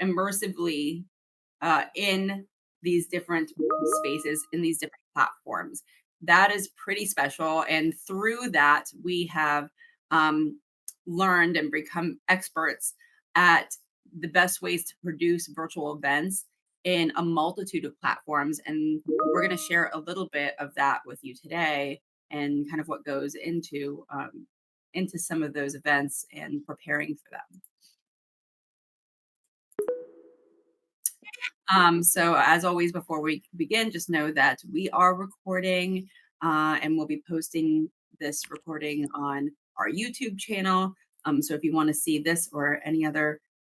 immersively in these different spaces, in these different platforms. That is pretty special. And through that, we have um, learned and become experts at the best ways to produce virtual events in a multitude of platforms. And we're going to share a little bit of that with you today and kind of what goes into some of those events and preparing for them. So as always, before we begin, just know that we are recording and we'll be posting this recording on our YouTube channel. So if you want to see this or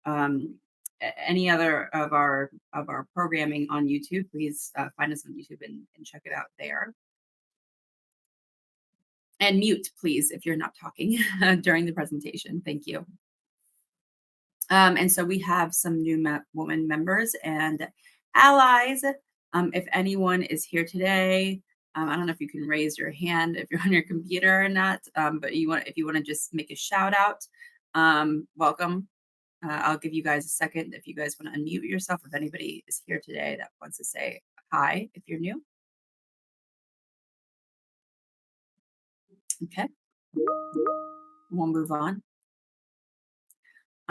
um, any other of our programming on YouTube, please find us on YouTube and check it out there. And mute, please, if you're not talking during the presentation. Thank you. And so we have some new woman members and allies. If anyone is here today, I don't know if you can raise your hand if you're on your computer or not, but if you want to just make a shout out, welcome. I'll give you guys a second if you guys want to unmute yourself. If anybody is here today that wants to say hi, if you're new, okay, we'll move on.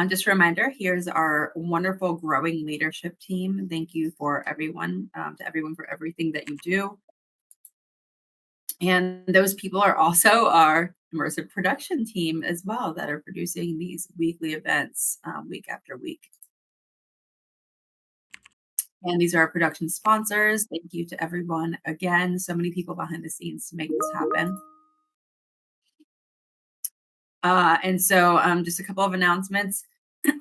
Just a reminder, here's our wonderful growing leadership team. Thank you for everyone, to everyone for everything that you do. And those people are also our immersive production team as well that are producing these weekly events week after week. And these are our production sponsors. Thank you to everyone again. So many people behind the scenes to make this happen. And so just a couple of announcements.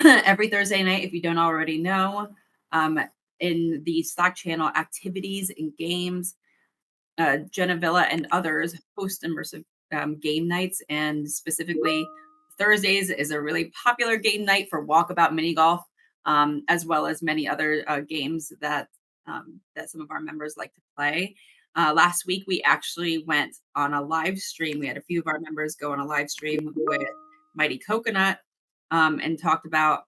Every Thursday night, if you don't already know, in the Slack channel activities and games, Genevilla and others host immersive game nights, and specifically Thursdays is a really popular game night for walkabout mini golf, as well as many other games that some of our members like to play. Last week, we actually went on a live stream. We had a few of our members go on a live stream with Mighty Coconut and talked about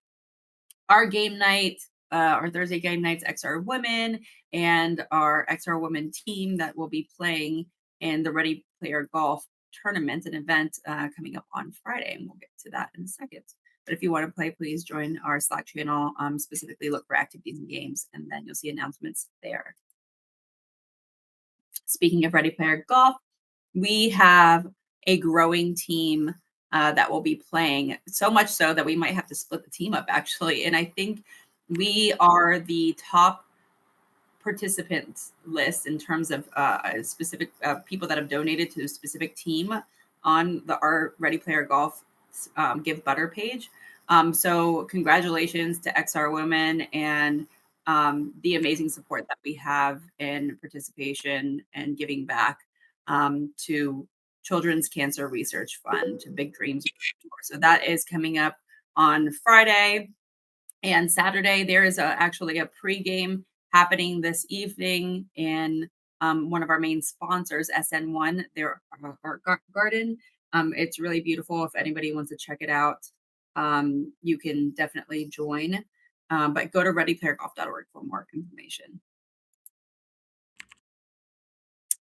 our game night, our Thursday game nights, XR Women, and our XR Women team that will be playing in the Ready Player Golf tournament, an event coming up on Friday. And we'll get to that in a second. But if you want to play, please join our Slack channel. Specifically, look for activities and games, and then you'll see announcements there. Speaking of Ready Player Golf, we have a growing team that will be playing, so much so that we might have to split the team up actually. And I think we are the top participants list in terms of specific people that have donated to a specific team on our Ready Player Golf Give Butter page. So congratulations to XR Women and the amazing support that we have in participation and giving back to Children's Cancer Research Fund, to Big Dreams. So that is coming up on Friday and Saturday. There is actually a pregame happening this evening in one of our main sponsors, SN1, their art garden. It's really beautiful. If anybody wants to check it out, you can definitely join. But go to readyplayergolf.org for more information.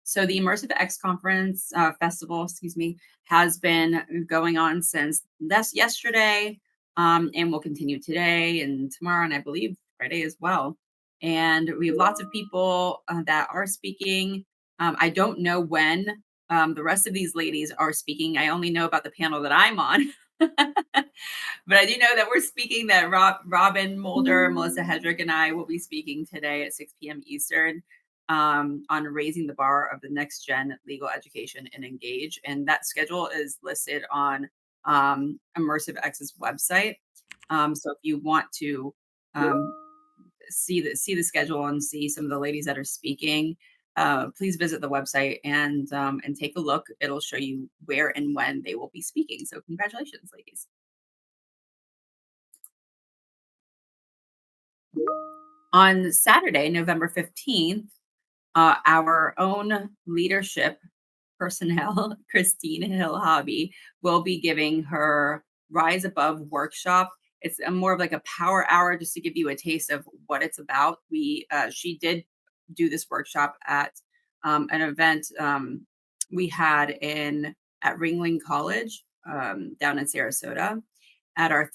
So the Immersive X Conference Festival, excuse me, has been going on since yesterday, and will continue today and tomorrow, and I believe Friday as well. And we have lots of people that are speaking. I don't know when the rest of these ladies are speaking. I only know about the panel that I'm on. But I do know that we're speaking, that Robin Mulder, Melissa Hedrick, and I will be speaking today at 6 p.m. Eastern on raising the bar of the next gen legal education and engage. And that schedule is listed on Immersive X's website. So if you want to see the schedule and see some of the ladies that are speaking, please visit the website and take a look. It'll show you where and when they will be speaking. So congratulations, ladies. On Saturday, November 15th, our own leadership personnel, Christine Hill Hobby, will be giving her Rise Above workshop. It's more of like a power hour just to give you a taste of what it's about. She did do this workshop at an event we had in at Ringling College down in Sarasota at our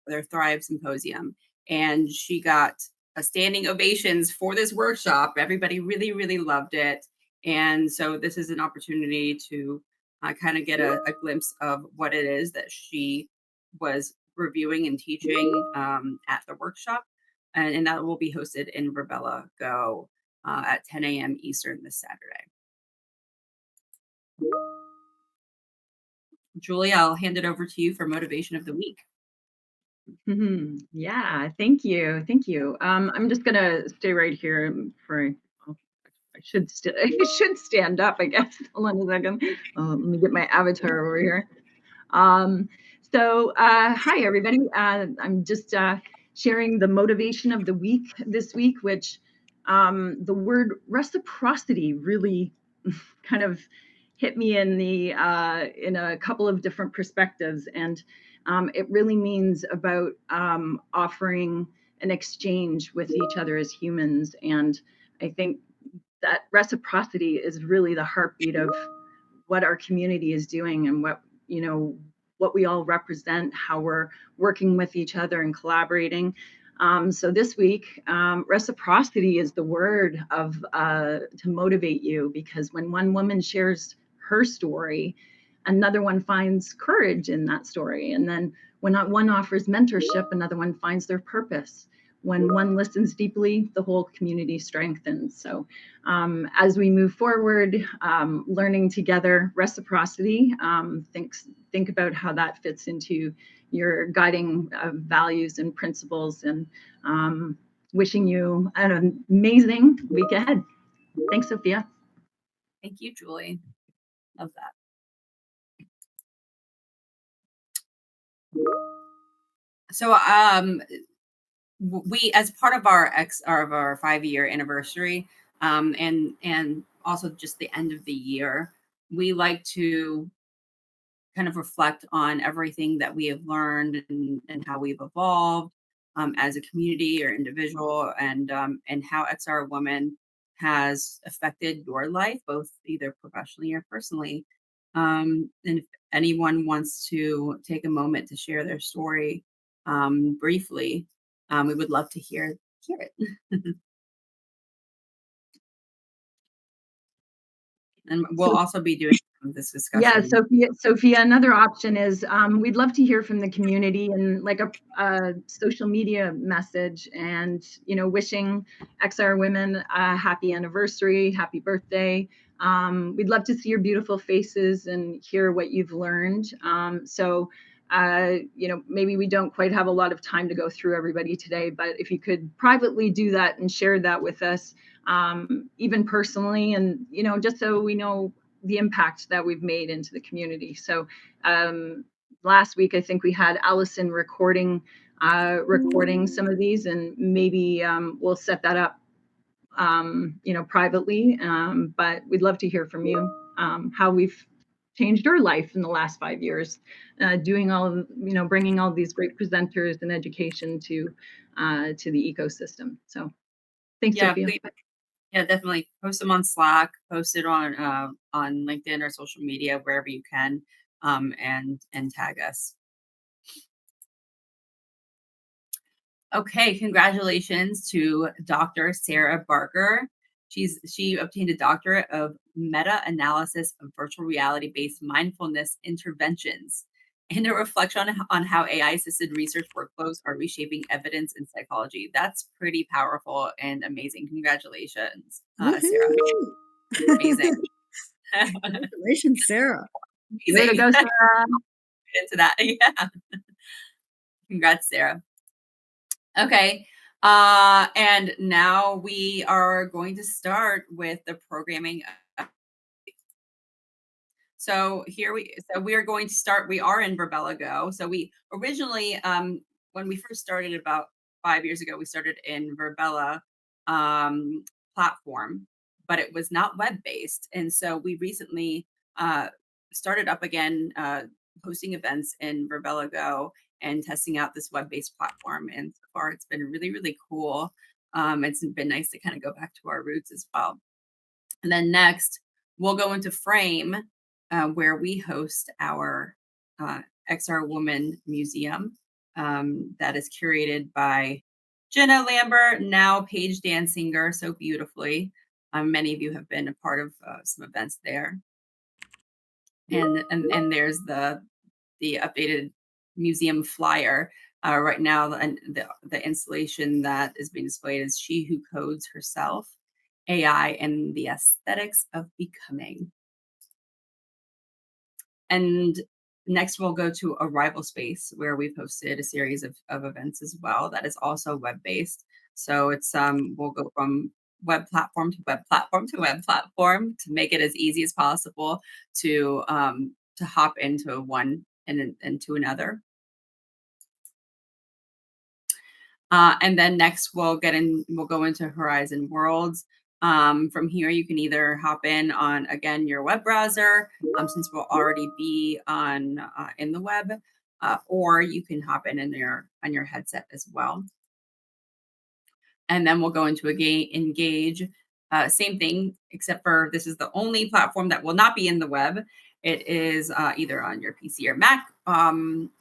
their Thrive symposium, and she got a standing ovations for this workshop. Everybody really, really loved it, and so this is an opportunity to kind of get a glimpse of what it is that she was reviewing and teaching at the workshop, and that will be hosted in Virbela Go at 10 a.m. Eastern this Saturday. Julia, I'll hand it over to you for motivation of the week. Yeah, thank you. Thank you. I'm just gonna stay right here for oh, I should I should stand up, I guess. Hold on a second. Let me get my avatar over here. Um, Hi everybody. I'm just sharing the motivation of the week this week, which the word reciprocity really kind of hit me in a couple of different perspectives, and it really means about offering an exchange with each other as humans, and I think that reciprocity is really the heartbeat of what our community is doing and what we all represent, how we're working with each other and collaborating. So this week, reciprocity is the word of to motivate you, because when one woman shares her story, another one finds courage in that story, and then when one offers mentorship, another one finds their purpose. When one listens deeply, the whole community strengthens. So as we move forward, learning together, reciprocity, think about how that fits into your guiding values and principles, and wishing you an amazing week ahead. Thanks, Sophia. Thank you, Julie. Love that. So, we, as part of our 5-year anniversary, and also just the end of the year, we like to kind of reflect on everything that we have learned and how we've evolved as a community or individual, and how XR Woman has affected your life, both either professionally or personally. And if anyone wants to take a moment to share their story briefly, we would love to hear it. And we'll So also be doing this yeah, discussion. Sophia, another option is we'd love to hear from the community and like a social media message, and wishing XR Women a happy anniversary, happy birthday. We'd love to see your beautiful faces and hear what you've learned. Maybe we don't quite have a lot of time to go through everybody today, but if you could privately do that and share that with us, even personally, and just so we know the impact that we've made into the community. So last week, I think we had Allison recording some of these, and maybe we'll set that up, privately. But we'd love to hear from you, how we've changed your life in the last 5 years, doing bringing all these great presenters and education to the ecosystem. So thanks, Yeah, Sophia. please. Yeah, definitely post them on Slack, post it on LinkedIn or social media, wherever you can, and tag us. Okay, congratulations to Dr. Sarah Barker. She obtained a doctorate of meta-analysis of virtual reality-based mindfulness interventions, and a reflection on how AI-assisted research workflows are reshaping evidence in psychology. That's pretty powerful and amazing. Congratulations, Sarah. Woohoo! Amazing. Congratulations, Sarah. Way to Amazing. go, Sarah. Into that. Yeah. Congrats, Sarah. Okay. And now we are going to start with the programming. So we are going to start. We are in Virbela Go. So we originally, when we first started about 5 years ago, we started in Virbela, platform, but it was not web-based. And so we recently uh, started up again, hosting events in Virbela Go and testing out this web-based platform. And so far, it's been really, really cool. It's been nice to kind of go back to our roots as well. And then next, we'll go into Frame, where we host our XR Woman Museum that is curated by Jenna Lambert, now Paige Dansinger, so beautifully. Many of you have been a part of some events there. And there's the updated museum flyer. Right now, the installation that is being displayed is She Who Codes Herself, AI and the Aesthetics of Becoming. And next, we'll go to Arrival Space, where we've hosted a series of events as well that is also web-based. So it's we'll go from web platform to web platform to web platform to make it as easy as possible to hop into one and into another. And then next we'll go into Horizon Worlds. From here, you can either hop in on, again, your web browser, since we'll already be on in the web, or you can hop in on your headset as well. And then we'll go into Engage. Same thing, except for this is the only platform that will not be in the web. It is either on your PC or Mac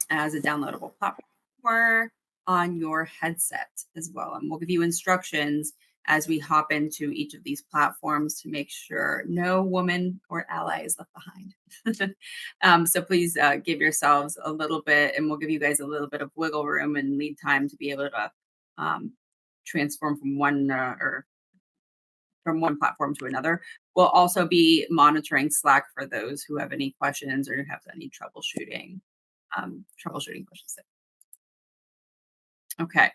as a downloadable platform, or on your headset as well. And we'll give you instructions as we hop into each of these platforms to make sure no woman or ally is left behind. So please give yourselves a little bit, and we'll give you guys a little bit of wiggle room and lead time to be able to transform from one platform to another. We'll also be monitoring Slack for those who have any questions or have any troubleshooting questions. Okay,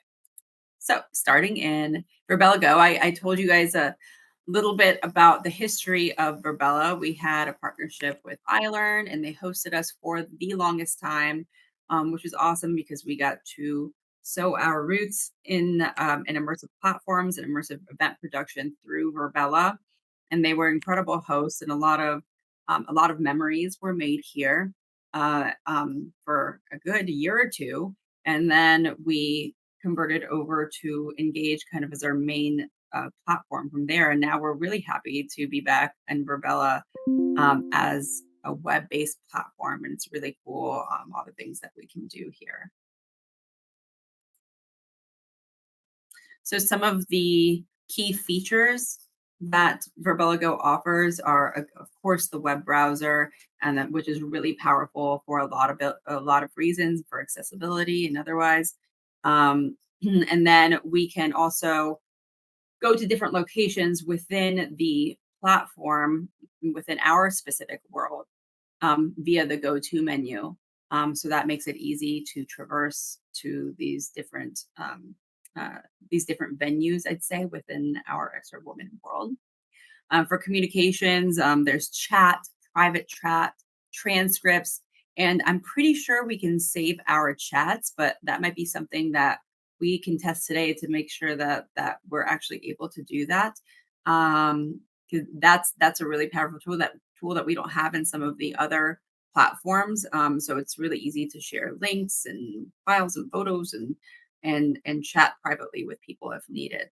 so starting in Virbela Go, I told you guys a little bit about the history of Virbela. We had a partnership with iLearn, and they hosted us for the longest time, which was awesome because we got to sow our roots in immersive platforms and immersive event production through Virbela, and they were incredible hosts, and a lot of memories were made here for a good year or two, and then we converted over to Engage kind of as our main platform from there. And now we're really happy to be back in Virbela as a web-based platform. And it's really cool, all the things that we can do here. So some of the key features that Virbela Go offers are, of course, the web browser, and which is really powerful for a lot of reasons, for accessibility and otherwise. And then we can also go to different locations within the platform, within our specific world, via the go-to menu. So that makes it easy to traverse to these different venues, I'd say, within our XR Woman world. For communications, there's chat, private chat, transcripts, and I'm pretty sure we can save our chats, but that might be something that we can test today to make sure that we're actually able to do that. 'Cause that's a really powerful tool that we don't have in some of the other platforms. So it's really easy to share links and files and photos and chat privately with people if needed.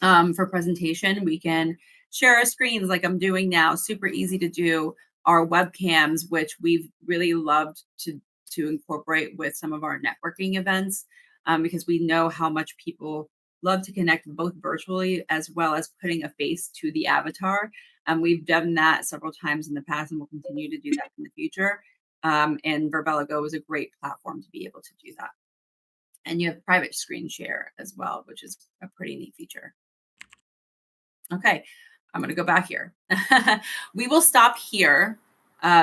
For presentation, we can share our screens like I'm doing now. Super easy to do. Our webcams, which we've really loved to incorporate with some of our networking events, because we know how much people love to connect both virtually as well as putting a face to the avatar. We've done that several times in the past, and we'll continue to do that in the future. And Virbela Go is a great platform to be able to do that. And you have private screen share as well, which is a pretty neat feature. Okay, I'm going to go back here. We will stop here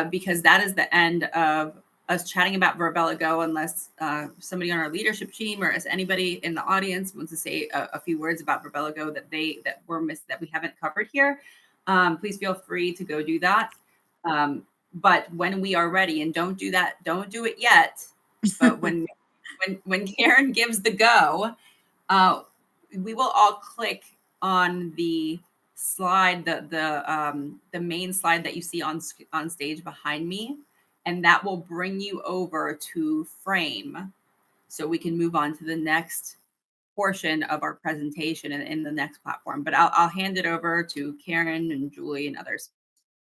because that is the end of us chatting about Virbela Go, unless somebody on our leadership team or as anybody in the audience wants to say a few words about Virbela Go that we haven't covered here. Please feel free to go do that. But when we are ready, and don't do it yet, but when Karen gives the go, we will all click on the slide, the main slide that you see on stage behind me, and that will bring you over to Frame, so we can move on to the next portion of our presentation in the next platform. But I'll hand it over to Karen and Julie and others.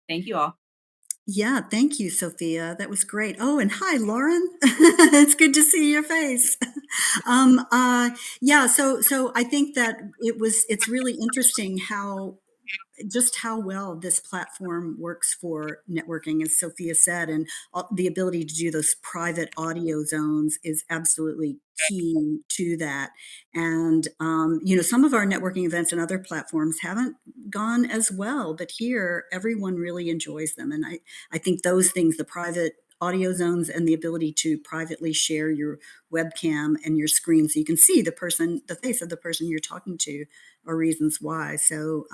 Thank you all. Yeah, thank you, Sophia. That was great. Oh, and hi, Lauren. It's good to see your face. Yeah, so I think that it's really interesting how well this platform works for networking, as Sophia said, and the ability to do those private audio zones is absolutely key to that. And some of our networking events and other platforms haven't gone as well, but here everyone really enjoys them. And I think those things, the private audio zones and the ability to privately share your webcam and your screen so you can see the face of the person you're talking to, are reasons why. So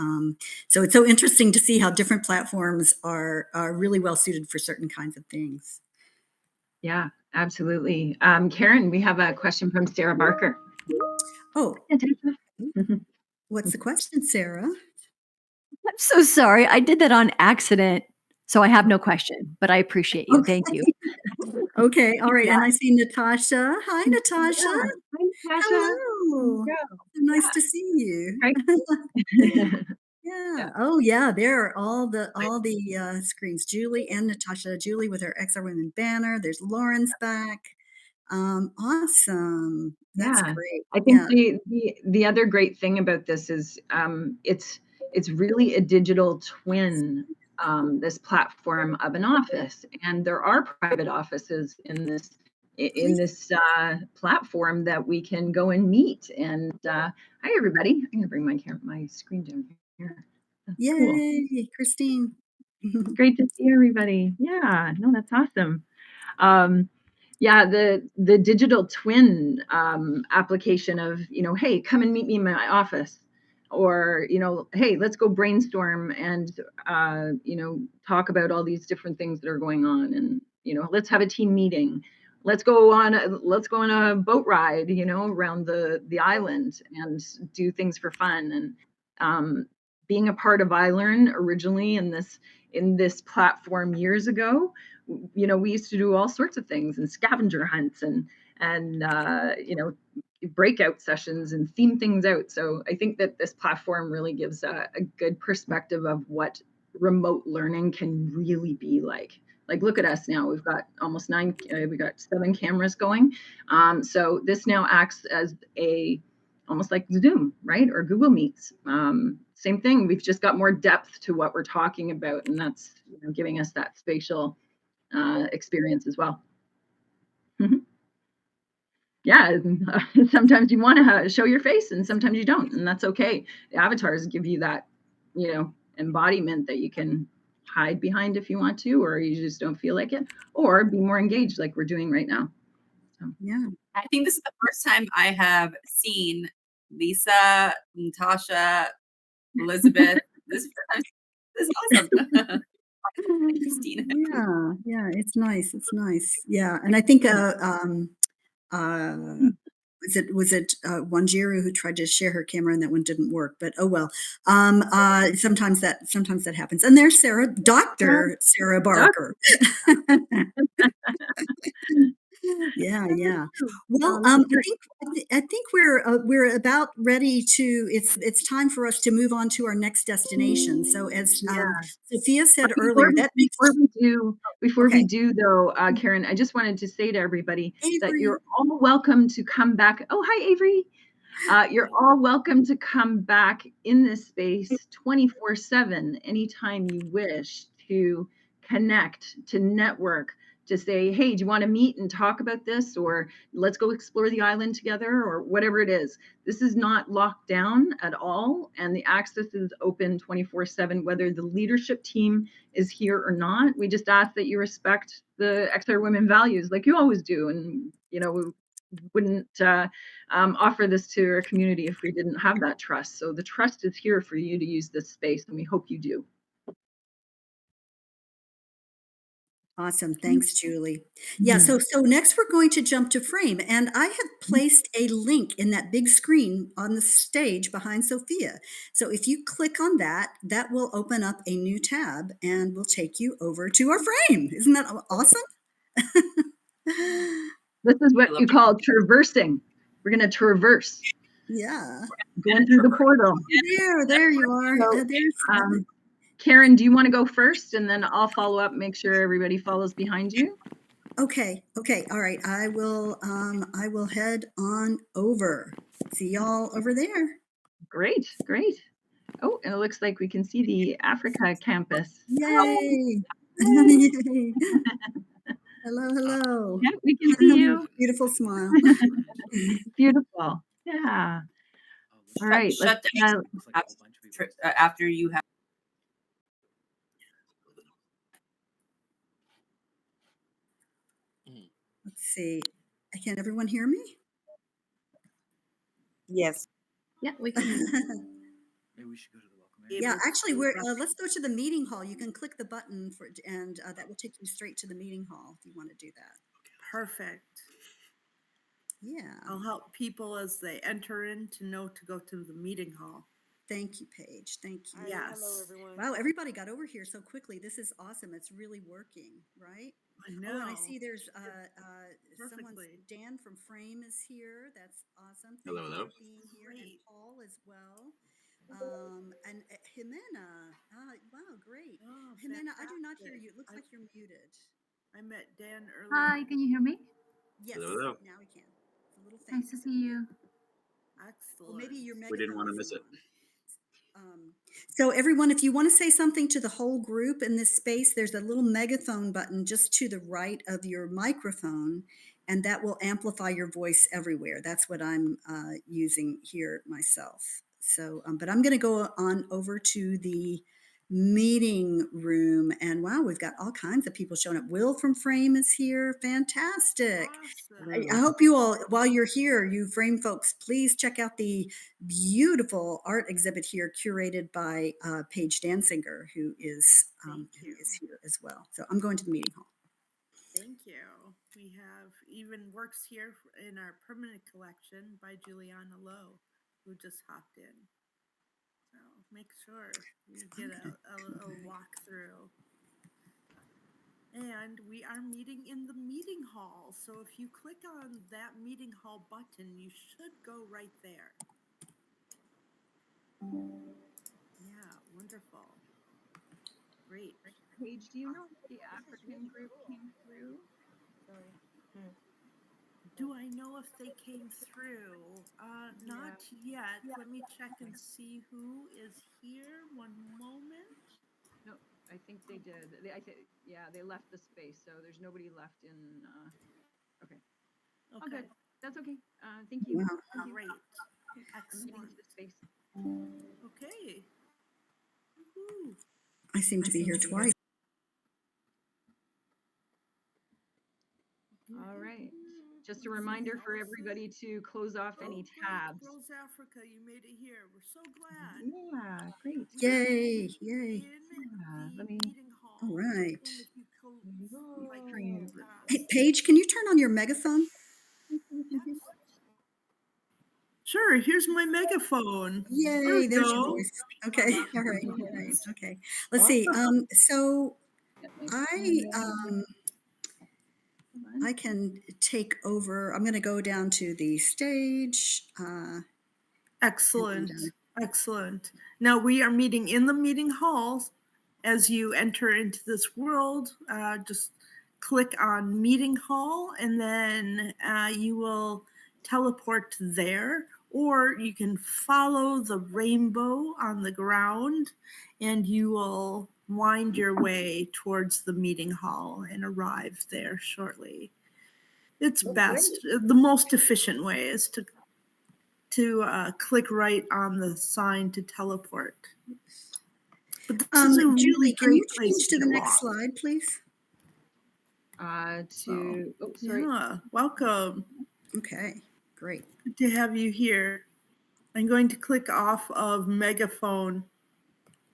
it's so interesting to see how different platforms are really well suited for certain kinds of things. Yeah, absolutely. Karen, we have a question from Sarah Barker. Oh, what's the question, Sarah? I'm so sorry. I did that on accident, so I have no question, but I appreciate you. Thank you. Okay, all right. And I see Natasha. Hi, Natasha. Yeah. Hi, Natasha. Hello. Nice to see you. Right. Yeah. Oh, yeah. There are all the screens. Julie and Natasha. Julie with her XR Women banner. There's Lauren's back. Awesome. That's Yeah. great. I think Yeah. the other great thing about this is it's really a digital twin, this platform of an office, and there are private offices in this platform that we can go and meet. And hi everybody. I'm gonna bring my screen down here. That's cool. Yay, Christine. Great to see everybody. Yeah, no, that's awesome. Yeah, the digital twin application of, hey, come and meet me in my office, or, hey, let's go brainstorm and, talk about all these different things that are going on, and, let's have a team meeting. Let's go on a boat ride, around the island and do things for fun. And being a part of iLearn originally in this platform years ago, we used to do all sorts of things and scavenger hunts and breakout sessions and theme things out. So I think that this platform really gives a good perspective of what remote learning can really be like. Like, look at us now. We've got almost we got 7 cameras going. So this now acts as almost like Zoom, right? Or Google Meets. Same thing. We've just got more depth to what we're talking about, and that's giving us that spatial experience as well. Yeah, sometimes you want to show your face, and sometimes you don't, and that's okay. The avatars give you that, embodiment that you can hide behind if you want to, or you just don't feel like it, or be more engaged like we're doing right now. So. Yeah. I think this is the first time I have seen Lisa, Natasha, Elizabeth. This is awesome. Christina. Yeah, it's nice. It's nice. Yeah, and I think was it Wanjiru who tried to share her camera and that one didn't work, but oh well. Sometimes that happens. And there's Dr. Sarah Barker. Yeah. Well, I think we're about ready to. It's time for us to move on to our next destination. So as Sophia said earlier, before we do though, Karen, I just wanted to say to everybody that you're all welcome to come back. Oh, hi, Avery. You're all welcome to come back in this space 24/7 anytime you wish, to connect, to network, to say, hey, do you want to meet and talk about this, or let's go explore the island together, or whatever it is. This is not locked down at all, and the access is open 24/7, whether the leadership team is here or not. We just ask that you respect the XR Women values like you always do, and we wouldn't offer this to our community if we didn't have that trust. So the trust is here for you to use this space, and we hope you do. Awesome. Thanks, Julie. Yeah, so next we're going to jump to Frame, and I have placed a link in that big screen on the stage behind Sophia. So if you click on that, that will open up a new tab and will take you over to our Frame. Isn't that awesome? This is what you call traversing. We're going to traverse. Yeah. Going through the portal. There you are. So, There's Karen, do you want to go first, and then I'll follow up, make sure everybody follows behind you? Okay. All right. I will head on over. See y'all over there. Great. Oh, and it looks like we can see the Africa campus. Yay. Yay. Hello. Yeah, we can see you. Beautiful smile. Beautiful. Yeah. All right. Shut down after you have. Let's see. Can everyone hear me? Yes. Yeah, we can hear you. Maybe we should go to the welcome Yeah, area. actually, let's go to the meeting hall. You can click the button and that will take you straight to the meeting hall if you want to do that. Perfect. Yeah. I'll help people as they enter in to know to go to the meeting hall. Thank you, Paige. Thank you. Yes. Hello, everyone. Wow, everybody got over here so quickly. This is awesome. It's really working, right? I know. Oh, and I see there's someone, Perfectly. Dan from Frame is here. That's awesome. Thank Hello, you hello. for being here. And Great. Paul as well. And Jimena. Wow, great. Oh, Jimena, I do not hear fantastic. you. It looks like you're muted. I met Dan earlier. Hi, can you hear me? Yes, Hello. now we can. It's a little faint. Nice to see you. Excellent. Or maybe your We didn't megaphone want to isn't miss it. on. So everyone, if you want to say something to the whole group in this space, there's a little megaphone button just to the right of your microphone, and that will amplify your voice everywhere. That's what I'm using here myself. So, but I'm going to go on over to the meeting room, and wow, we've got all kinds of people showing up. Will from Frame is here. Fantastic. Awesome. I hope you all, while you're here, you Frame folks, please check out the beautiful art exhibit here curated by Paige Danziger, who is here as well. So I'm going to the meeting hall. Thank you. We have even works here in our permanent collection by Juliana Lowe, who just hopped in. So make sure you get a walkthrough. And we are meeting in the meeting hall. So if you click on that meeting hall button, you should go right there. Yeah, wonderful. Great. Paige, do you know if the African group came through? Sorry. Do I know if they came through? Not yet. Let me check and see who is here. One moment. No, I think they did. They left the space, so there's nobody left in. Okay. Okay. Oh, good. That's okay. Thank you. Wow. Thank you. Great. I'm getting Excellent. to the space. Okay. Woo-hoo. I seem to be here twice. All right. Just a reminder for everybody to close off any Oh, great. tabs. Girls Africa, you made it here. We're so glad. Yeah, great. Yay. In Let the me. meeting hall. All right. And if you Frame. Hey, Paige, can you turn on your megaphone? Yes. Sure, here's my megaphone. Yay, There we there's your go. voice. Okay, all right, okay. Let's see. So I can take over. I'm going to go down to the stage. Excellent. Excellent. Now we are meeting in the meeting halls. As you enter into this world, just click on meeting hall and then you will teleport there, or you can follow the rainbow on the ground and you will wind your way towards the meeting hall and arrive there shortly. It's best. The most efficient way is to click right on the sign to teleport. But this is a really Julie, can you great place change to the get next lost. slide, please? Sorry. Yeah, welcome. Okay, great. Good to have you here. I'm going to click off of megaphone.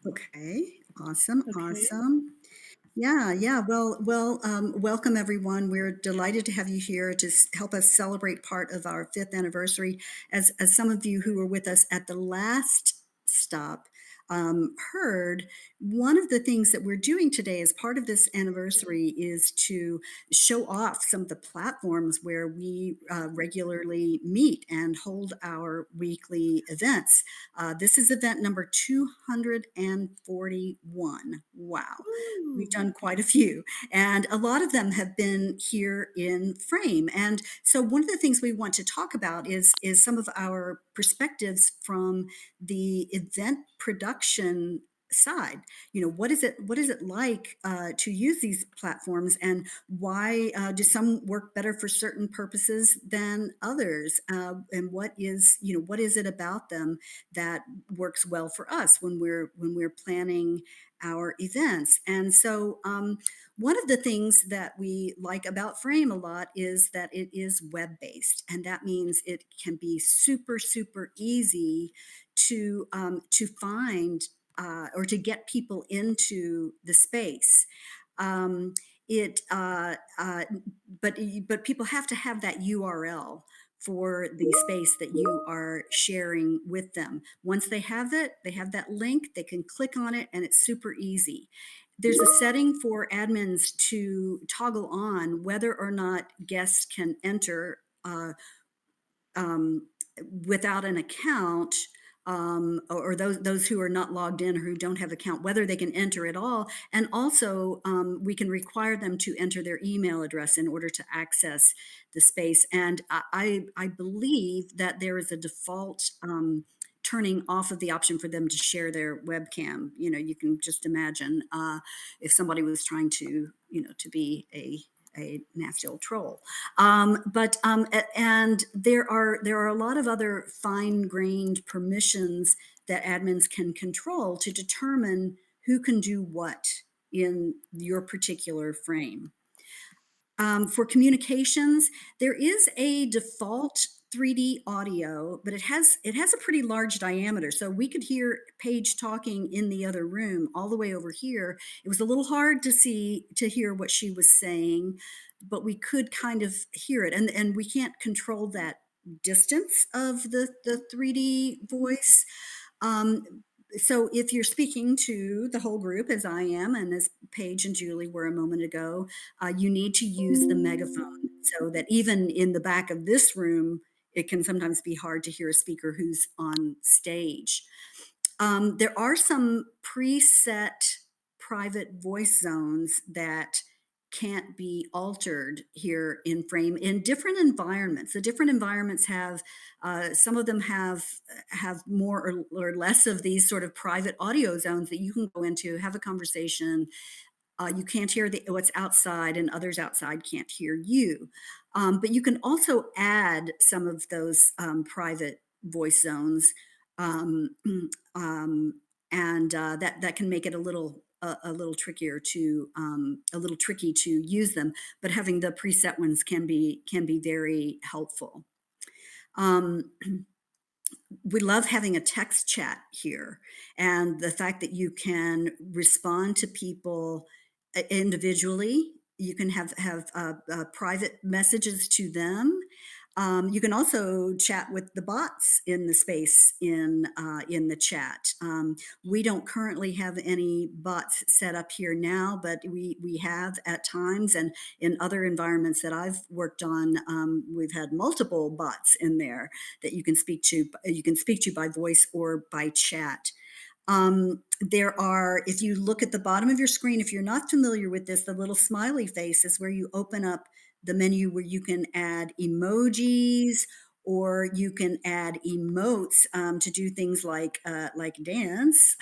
Okay, awesome, Okay. awesome. Yeah. Welcome everyone. We're delighted to have you here to help us celebrate part of our 5th anniversary. As some of you who were with us at the last stop heard, one of the things that we're doing today as part of this anniversary is to show off some of the platforms where we regularly meet and hold our weekly events. This is event number 241. Wow. We've done quite a few, and a lot of them have been here in Frame. And so one of the things we want to talk about is some of our perspectives from the event production side. What is it like to use these platforms, and why do some work better for certain purposes than others, and what is it about them that works well for us when we're planning our events. And so one of the things that we like about Frame a lot is that it is web-based, and that means it can be super, super easy to find or to get people into the space. Um, it but people have to have that URL for the space that you are sharing with them. Once they have it, they have that link, they can click on it, and it's super easy. There's a setting for admins to toggle on whether or not guests can enter um, without an account, or those who are not logged in or who don't have account, whether they can enter at all. And also, we can require them to enter their email address in order to access the space. And I believe that there is a default turning off of the option for them to share their webcam. You can just imagine if somebody was trying to, to be a nasty old troll. And there are a lot of other fine-grained permissions that admins can control to determine who can do what in your particular frame. For communications, there is a default 3D audio, but it has a pretty large diameter. So we could hear Paige talking in the other room all the way over here. It was a little hard to hear what she was saying, but we could kind of hear it. And we can't control that distance of the 3D voice. So if you're speaking to the whole group, as I am, and as Paige and Julie were a moment ago, you need to use the megaphone so that even in the back of this room, it can sometimes be hard to hear a speaker who's on stage. There are some preset private voice zones that can't be altered here in Frame in different environments. The different environments have, some of them have more or less of these sort of private audio zones that you can go into, have a conversation. You can't hear what's outside, and others outside can't hear you. But you can also add some of those private voice zones, um, and that can make it a little trickier to a little tricky to use them. But having the preset ones can be very helpful. We love having a text chat here, and the fact that you can respond to people individually. You can have private messages to them. You can also chat with the bots in the space in the chat. We don't currently have any bots set up here now, but we have at times, and in other environments that I've worked on, we've had multiple bots in there that you can speak to. You can speak to by voice or by chat. There are, if you look at the bottom of your screen, if you're not familiar with this, the little smiley face is where you open up the menu where you can add emojis, or you can add emotes to do things like dance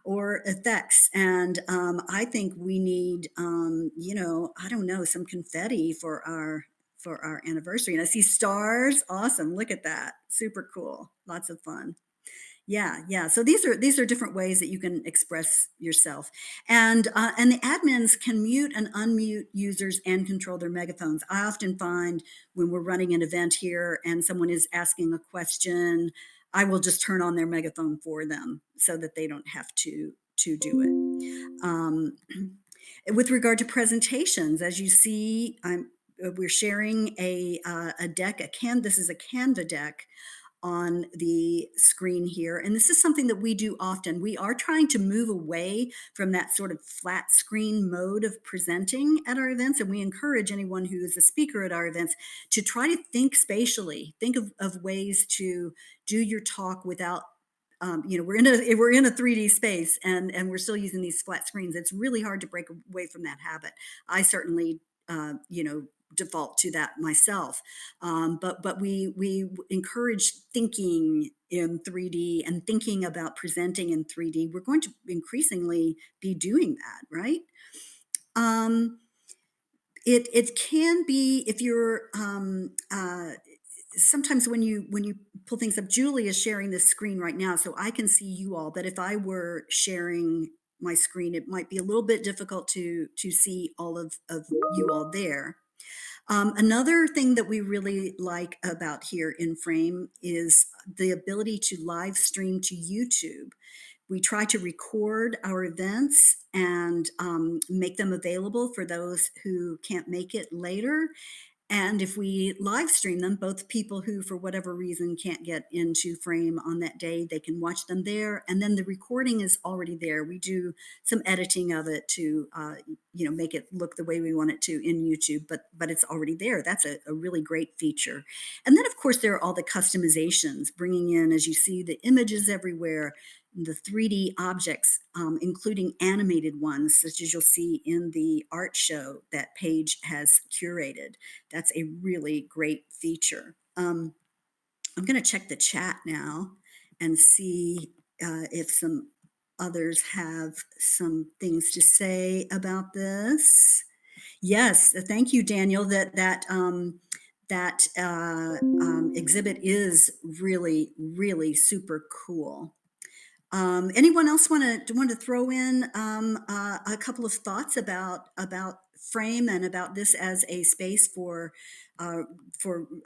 or effects. And I think we need, I don't know, some confetti for our anniversary. And I see stars. Awesome. Look at that. Super cool. Lots of fun. Yeah. So these are different ways that you can express yourself, and the admins can mute and unmute users and control their megaphones. I often find when we're running an event here and someone is asking a question, I will just turn on their megaphone for them so that they don't have to to do it. With regard to presentations, as you see, we're sharing a deck, this is a Canva deck on the screen here. And this is something that we do often. We are trying to move away from that sort of flat screen mode of presenting at our events. And we encourage anyone who is a speaker at our events to try to think spatially, think of ways to do your talk without we're in a 3D space and we're still using these flat screens. It's really hard to break away from that habit. I certainly, default to that myself. But we encourage thinking in 3D and thinking about presenting in 3D. We're going to increasingly be doing that, right? It can be, if you're sometimes when you pull things up, Julie is sharing this screen right now, so I can see you all. But if I were sharing my screen, it might be a little bit difficult to see all of you all there. Another thing that we really like about here in Frame is the ability to live stream to YouTube. We try to record our events and make them available for those who can't make it later. And if we live stream them, both people who, for whatever reason, can't get into Frame on that day, they can watch them there. And then the recording is already there. We do some editing of it to, make it look the way we want it to in YouTube, but it's already there. That's a really great feature. And then, of course, there are all the customizations, bringing in, as you see, the images everywhere, the 3D objects, including animated ones, such as you'll see in the art show that Paige has curated. That's a really great feature. I'm going to check the chat now and see if some others have some things to say about this. Yes, thank you, Daniel. That exhibit is really, really super cool. Anyone else want to throw in a couple of thoughts about Frame and about this as a space for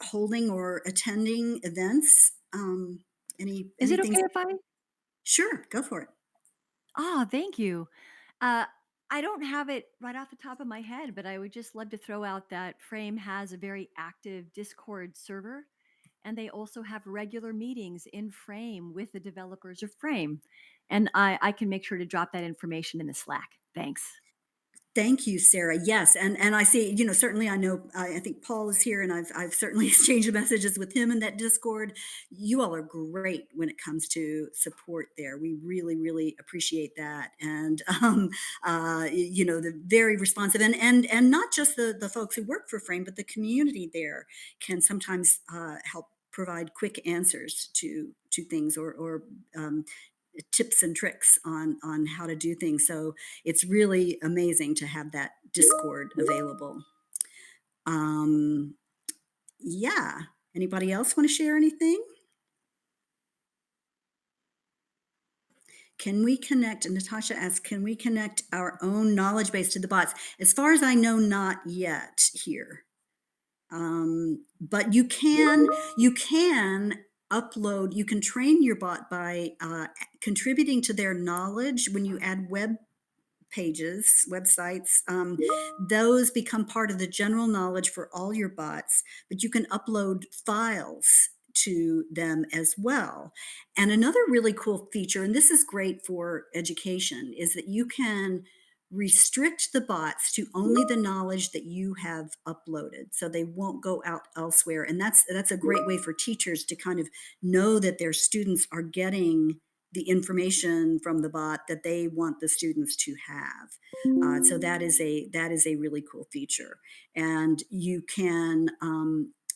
holding or attending events? Is it Anything? okay if I? Sure, go for it. Oh, thank you. Uh, I don't have it right off the top of my head, but I would just love to throw out that Frame has a very active Discord server, and they also have regular meetings in Frame with the developers of Frame. And I can make sure to drop that information in the Slack. Thanks. Thank you, Sarah. Yes, and I see. Certainly, I know. I think Paul is here, and I've certainly exchanged messages with him in that Discord. You all are great when it comes to support there. We really, really appreciate that, and the very responsive, and not just the folks who work for Frame, but the community there can sometimes help provide quick answers to things or tips and tricks on how to do things. So it's really amazing to have that Discord available. Yeah. Anybody else want to share anything? Can we connect, and Natasha asks, can we connect our own knowledge base to the bots? As far as I know, not yet here. But you can upload, you can train your bot by contributing to their knowledge. When you add websites, those become part of the general knowledge for all your bots, but you can upload files to them as well. And another really cool feature, and this is great for education, is that you can restrict the bots to only the knowledge that you have uploaded, so they won't go out elsewhere. And that's a great way for teachers to kind of know that their students are getting the information from the bot that they want the students to have. So that is a really cool feature. And you can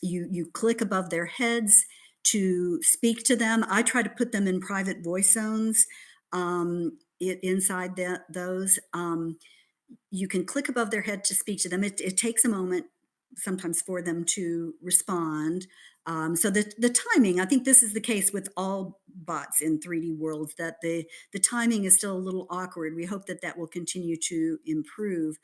you click above their heads to speak to them. I try to put them in private voice zones inside those. You can click above their head to speak to them. It takes a moment sometimes for them to respond. So the timing, I think this is the case with all bots in 3D worlds, that the timing is still a little awkward. We hope that will continue to improve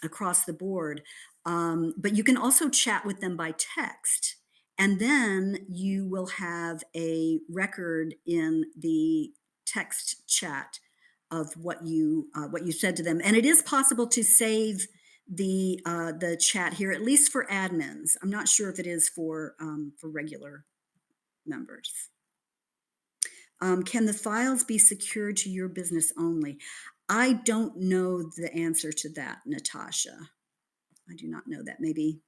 across the board. But you can also chat with them by text. And then you will have a record in the text chat of what you said to them. And it is possible to save the chat here, at least for admins. I'm not sure if it is for regular members. Can the files be secured to your business only? I don't know the answer to that, Natasha. I do not know that. Maybe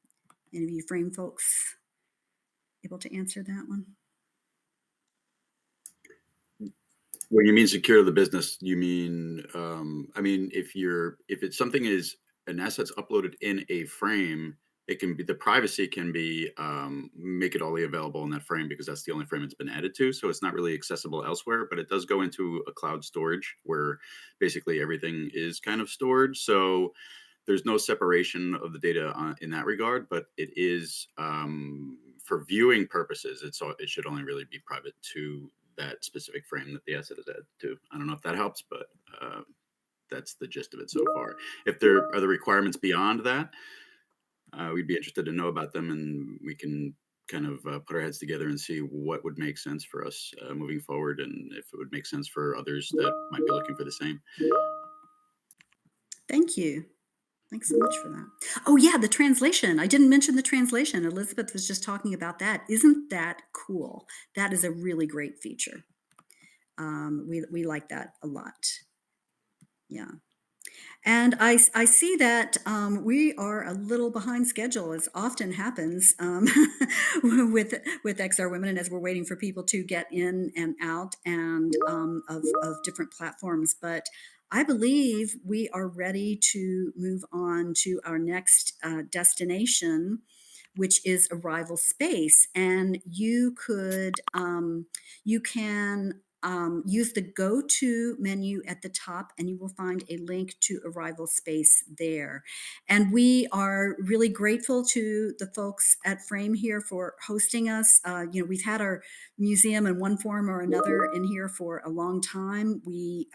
any of you frame folks able to answer that one? When you mean secure the business, you mean, I mean, if it's something is an asset's uploaded in a frame, it can be, the privacy can be, make it only available in that frame because that's the only frame it's been added to. So it's not really accessible elsewhere, but it does go into a cloud storage where basically everything is kind of stored. So there's no separation of the data in that regard, but it is, for viewing purposes, it should only really be private to that specific frame that the asset is added to. I don't know if that helps, but that's the gist of it so far. If there are the requirements beyond that, we'd be interested to know about them, and we can kind of put our heads together and see what would make sense for us moving forward, and if it would make sense for others that might be looking for the same. Thank you. Thanks so much for that. Oh yeah, the translation. I didn't mention the translation. Elizabeth was just talking about that. Isn't that cool? That is a really great feature. We like that a lot. Yeah. And I see that we are a little behind schedule, as often happens with XR Women, and as we're waiting for people to get in and out and of different platforms. But I believe we are ready to move on to our next destination, which is Arrival Space. And you can use the Go To menu at the top, and you will find a link to Arrival Space there. And we are really grateful to the folks at Frame here for hosting us. We've had our museum in one form or another in here for a long time. We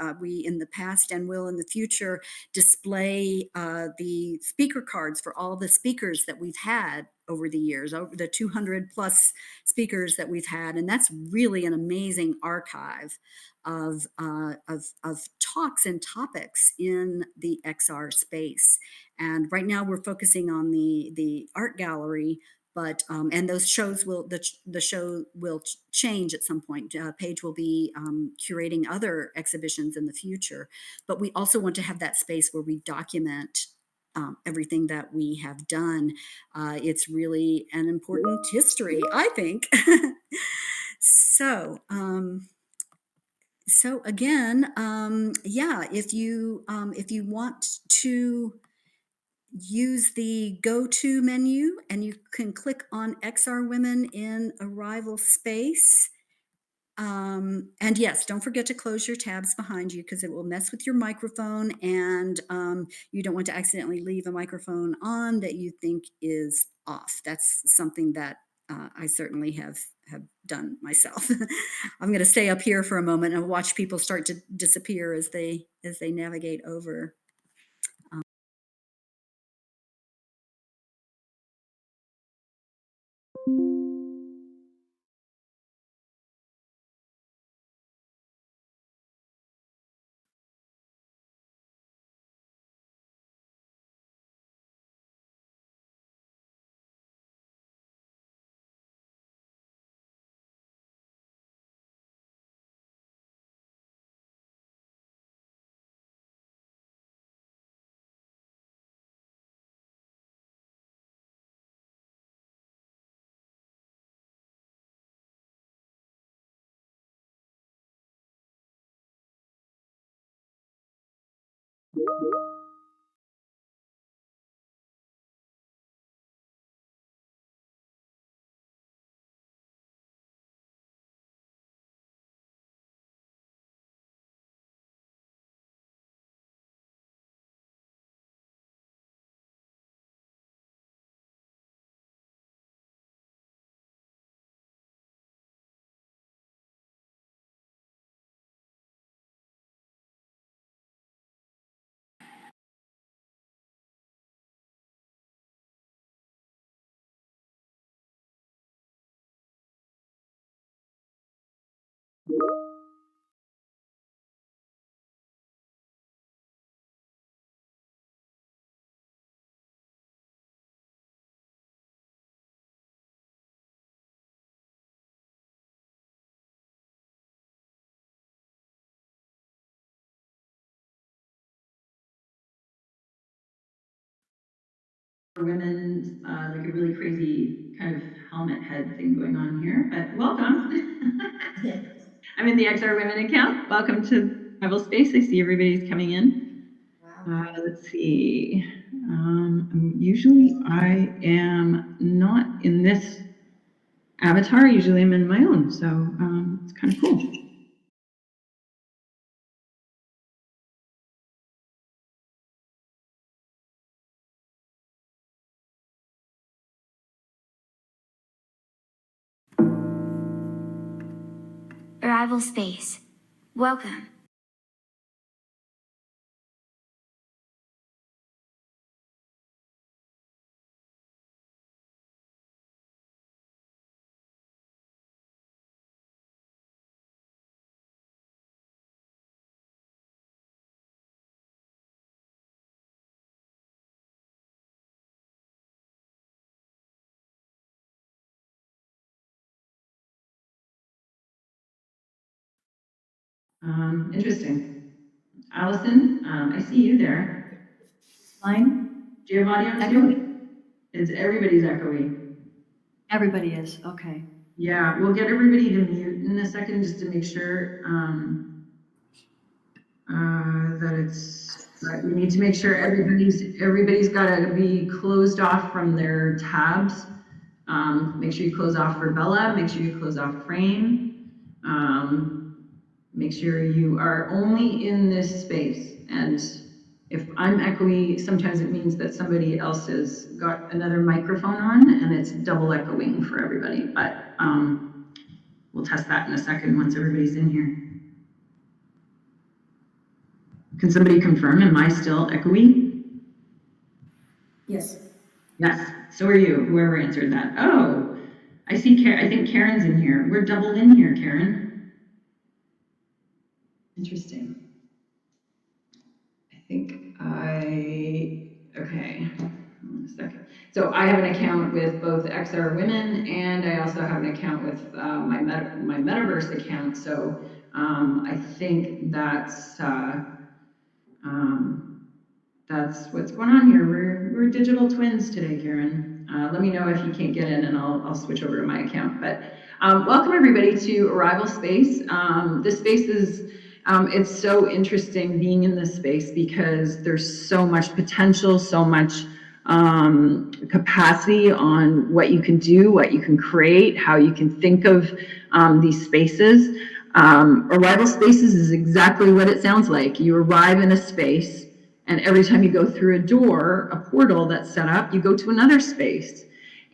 in the past and will in the future display the speaker cards for all the speakers that we've had over the years, over the 200 plus speakers that we've had. And that's really an amazing archive of talks and topics in the XR space. And right now we're focusing on the art gallery, but and those shows will, the show will change at some point. Paige will be curating other exhibitions in the future, but we also want to have that space where we document everything that we have done. It's really an important history, I think. So again, yeah, if you want to use the Go To menu, and you can click on XR Women in Arrival Space. And yes, don't forget to close your tabs behind you, because it will mess with your microphone, and you don't want to accidentally leave a microphone on that you think is off. That's something that I certainly have done myself. I'm going to stay up here for a moment and watch people start to disappear as they navigate over. women, like a really crazy kind of helmet head thing going on here, but welcome. I'm in the XR Women account. Welcome to Rival Space. I see everybody's coming in. Wow. Let's see. Usually I am not in this avatar. Usually I'm in my own, so it's kind of cool. Arrival space. Welcome. Interesting. Allison, I see you there. Fine. Do you have audio too? It's everybody's echoey. Everybody is, okay. Yeah, we'll get everybody to mute in a second just to make sure that it's. We need to make sure everybody's got to be closed off from their tabs. Make sure you close off Virbela. Make sure you close off Frame. Make sure you are only in this space. And if I'm echoey, sometimes it means that somebody else has got another microphone on and it's double echoing for everybody. But we'll test that in a second once everybody's in here. Can somebody confirm, am I still echoey? Yes. Yes, so are you, whoever answered that. Oh, I see, I think Karen's in here. We're doubled in here, Karen. Interesting. Okay, hold on a second. So I have an account with both XR Women and I also have an account with my Metaverse account. So I think that's what's going on here. We're digital twins today, Karen. Let me know if you can't get in and I'll switch over to my account. But welcome everybody to Arrival Space. This space is, it's so interesting being in this space because there's so much potential, so much capacity on what you can do, what you can create, how you can think of these spaces. Arrival spaces is exactly what it sounds like. You arrive in a space, and every time you go through a door, a portal that's set up, you go to another space.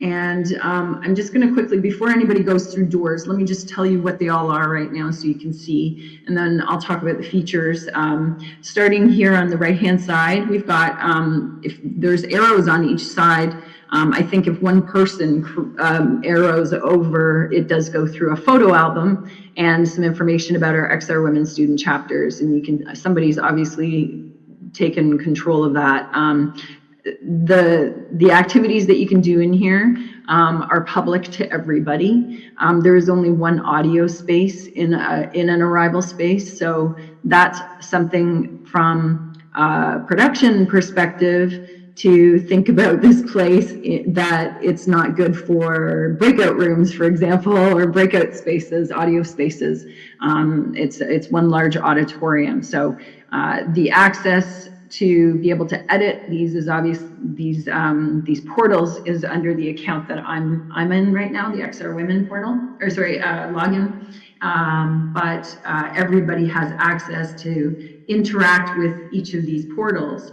And I'm just going to quickly, before anybody goes through doors, let me just tell you what they all are right now so you can see. And then I'll talk about the features. Starting here on the right-hand side, we've got, if there's arrows on each side, I think if one person arrows over, it does go through a photo album and some information about our XR Women student chapters. And you can, somebody's obviously taken control of that. The activities that you can do in here are public to everybody. There is only one audio space in an arrival space, so that's something from a production perspective to think about this place that it's not good for breakout rooms, for example, or breakout spaces, audio spaces. It's one large auditorium, so the access to be able to edit these is obvious. These portals is under the account that I'm in right now, the XR Women portal, or sorry, login. But everybody has access to interact with each of these portals.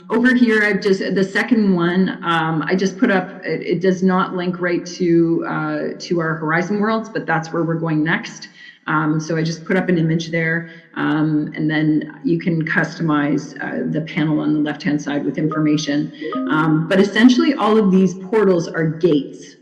Over here, the second one, I just put up, it does not link right to our Horizon Worlds, but that's where we're going next. So I just put up an image there, and then you can customize the panel on the left-hand side with information. But essentially, all of these portals are gates.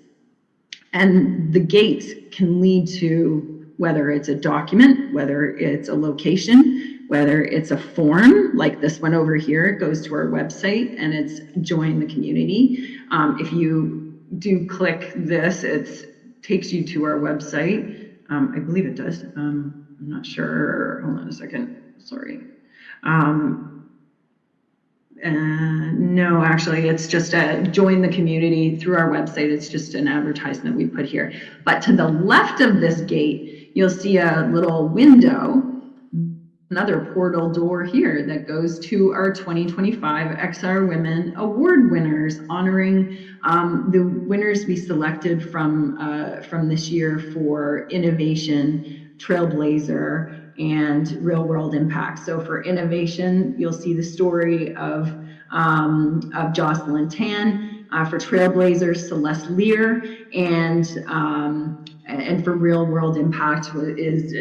And the gates can lead to whether it's a document, whether it's a location, whether it's a form, like this one over here, it goes to our website and it's join the community. If you do click this, it takes you to our website. I believe it does. I'm not sure. Hold on a second. Sorry. No, actually, it's just a join the community through our website. It's just an advertisement we put here. But to the left of this gate, you'll see a little window, another portal door here that goes to our 2025 XR Women Award winners, honoring the winners we selected from this year for innovation, trailblazer, and real world impact. So for innovation, you'll see the story of Jocelyn Tan. For trailblazers, Celeste Lear, and for real world impact is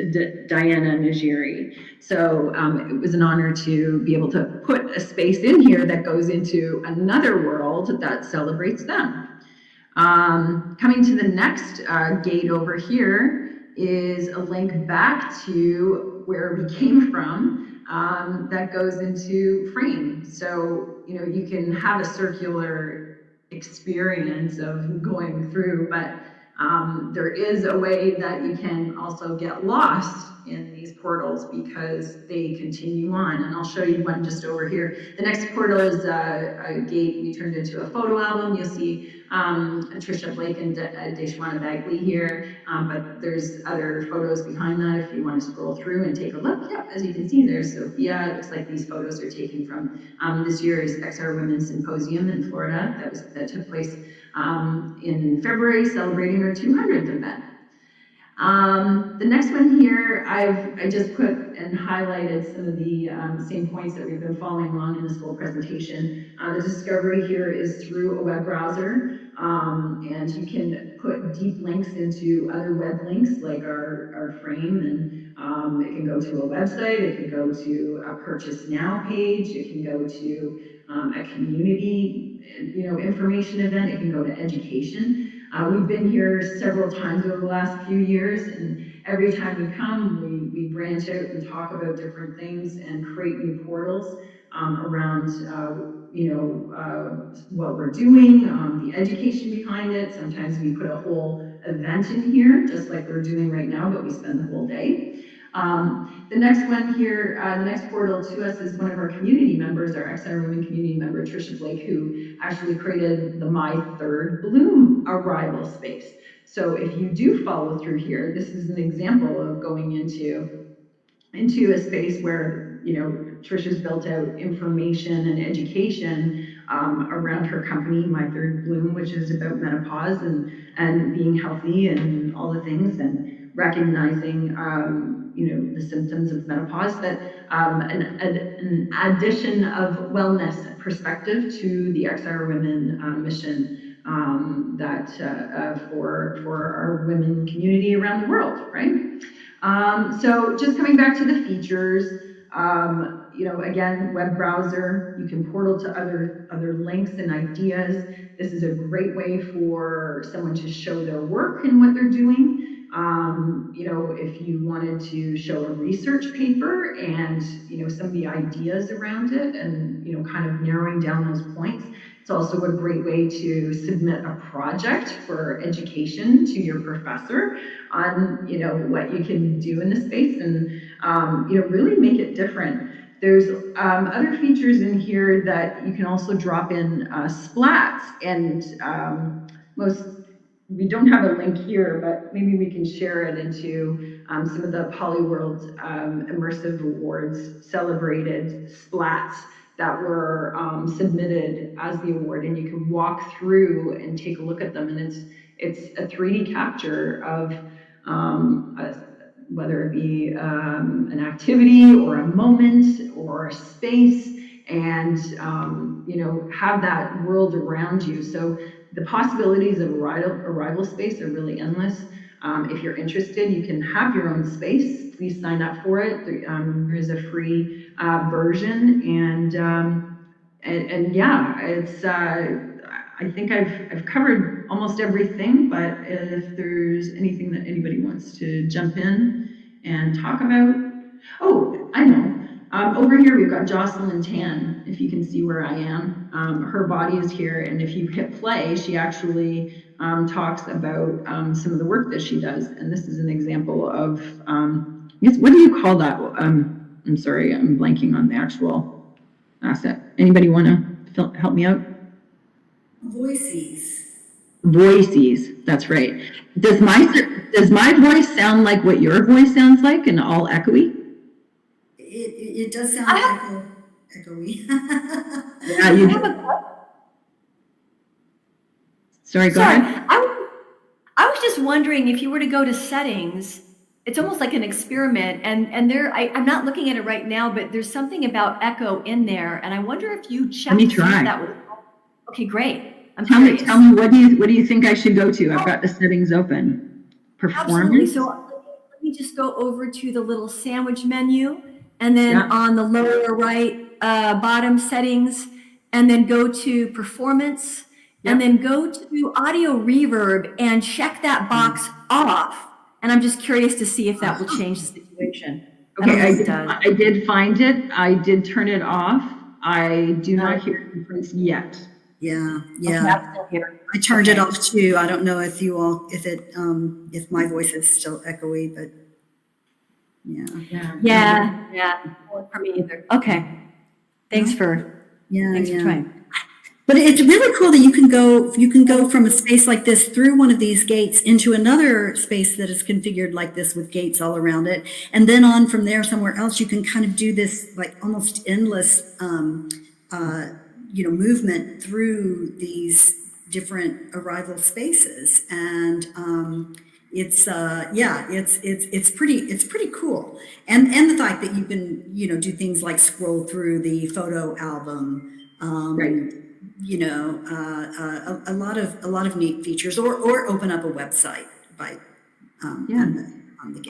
Diana Najiri. So it was an honor to be able to put a space in here that goes into another world that celebrates them. Coming to the next gate over here is a link back to where we came from, that goes into Frame. So, you can have a circular experience of going through, but there is a way that you can also get lost in these portals because they continue on. And I'll show you one just over here. The next portal is a gate we turned into a photo album. You'll see Tricia Blake and Deshwana Bagley here, but there's other photos behind that if you want to scroll through and take a look. Yep, as you can see, there's Sophia. It looks like these photos are taken from this year's XR Women's Symposium in Florida that took place in February, celebrating our 200th event. The next one here, I just put and highlighted some of the same points that we've been following along in this whole presentation. The discovery here is through a web browser, and you can put deep links into other web links like our frame, and it can go to a website, it can go to a purchase now page, it can go to a community information event, it can go to education. We've been here several times over the last few years, and every time we come, we branch out and talk about different things and create new portals around what we're doing, the education behind it. Sometimes we put a whole event in here, just like we're doing right now, but we spend the whole day. The next one here, the next portal to us is one of our community members, our XR Women community member, Tricia Blake, who actually created the My Third Bloom arrival space. So if you do follow through here, this is an example of going into a space where Trisha's built out information and education around her company, My Third Bloom, which is about menopause and being healthy and all the things, and recognizing the symptoms of menopause, that an addition of wellness perspective to the XR Women mission, that for our women community around the world, right? So just coming back to the features, again, web browser, you can portal to other links and ideas. This is a great way for someone to show their work and what they're doing. If you wanted to show a research paper and, some of the ideas around it and, kind of narrowing down those points. It's also a great way to submit a project for education to your professor on, what you can do in the space and, really make it different. There's other features in here that you can also drop in splats, and we don't have a link here, but maybe we can share it into some of the Polyworld Immersive Awards celebrated splats that were submitted as the award, and you can walk through and take a look at them, and it's a 3D capture of whether it be an activity or a moment or a space, and have that world around you. So the possibilities of arrival space are really endless. If you're interested, you can have your own space. Please sign up for it. There is a free version, and yeah, it's. I think I've covered almost everything, but if there's anything that anybody wants to jump in and talk about. Oh, I know. Over here, we've got Jocelyn Tan, if you can see where I am. Her body is here, and if you hit play, she actually talks about some of the work that she does. And this is an example of, I guess, what do you call that? I'm sorry, I'm blanking on the actual. asset. Anybody want to help me out? Voices. Voices. That's right. Does my voice sound like what your voice sounds like and all echoey? It does sound echoey. Yeah, you do. Sorry, go ahead. I was just wondering if you were to go to settings, it's almost like an experiment, and there I'm not looking at it right now, but there's something about echo in there, and I wonder if you checked. Let me to see if try. that was okay. Great. I'm Tell me, curious. what do you think I should go to? I've got the settings open. Absolutely. Performance. So let me just go over to the little sandwich menu, and then Yeah. on the lower right bottom settings, and then go to performance, and then go to audio reverb and check that box off. And I'm just curious to see if that will change the situation. Okay, I did find it. I did turn it off. I do not hear inference yet. Yeah. Okay, I'm still here. I turned it off too. I don't know if you all, if my voice is still echoey, but Yeah. Not for me either. Okay. Thanks for trying. But it's really cool that you can go from a space like this through one of these gates into another space that is configured like this with gates all around it, and then on from there somewhere else. You can kind of do this like almost endless, movement through these different arrival spaces, and it's pretty cool, and the fact that you can do things like scroll through the photo album. Right. A lot of neat features, or open up a website by on the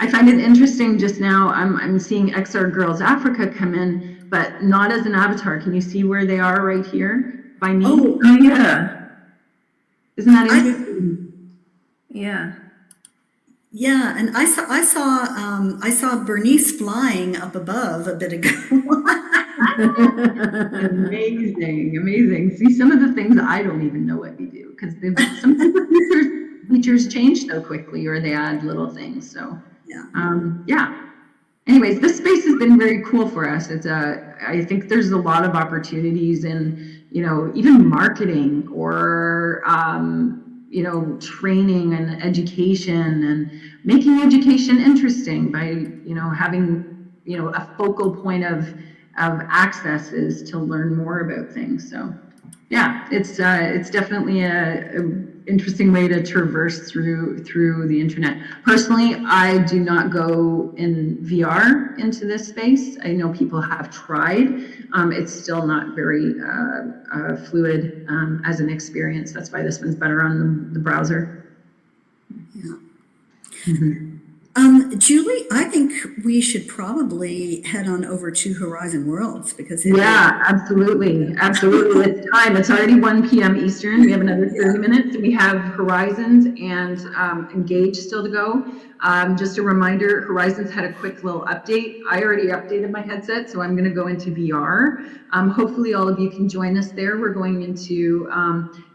I gate. find it interesting just now. I'm seeing XR Girls Africa come in, but not as an avatar. Can you see where they are right here by me? Oh yeah. Isn't that interesting? Yeah, and I saw Bernice flying up above a bit ago. Amazing. See, some of the things I don't even know what we do, because sometimes the features change so quickly, or they add little things. So yeah. Anyways, this space has been very cool for us. It's I think there's a lot of opportunities in, even marketing or training and education, and making education interesting by having a focal point of access is to learn more about things. So yeah, it's definitely a interesting way to traverse through the internet. Personally, I do not go in VR into this space. I know people have tried. It's still not very fluid as an experience. That's why this one's better on the browser. Yeah. Julie, I think we should probably head on over to Horizon Worlds, because absolutely. It's time. It's already 1 p.m. Eastern. We have another 30 minutes. We have Horizons and Engage still to go. Just a reminder, Horizons had a quick little update. I already updated my headset, so I'm going to go into VR. Hopefully all of you can join us there. We're going into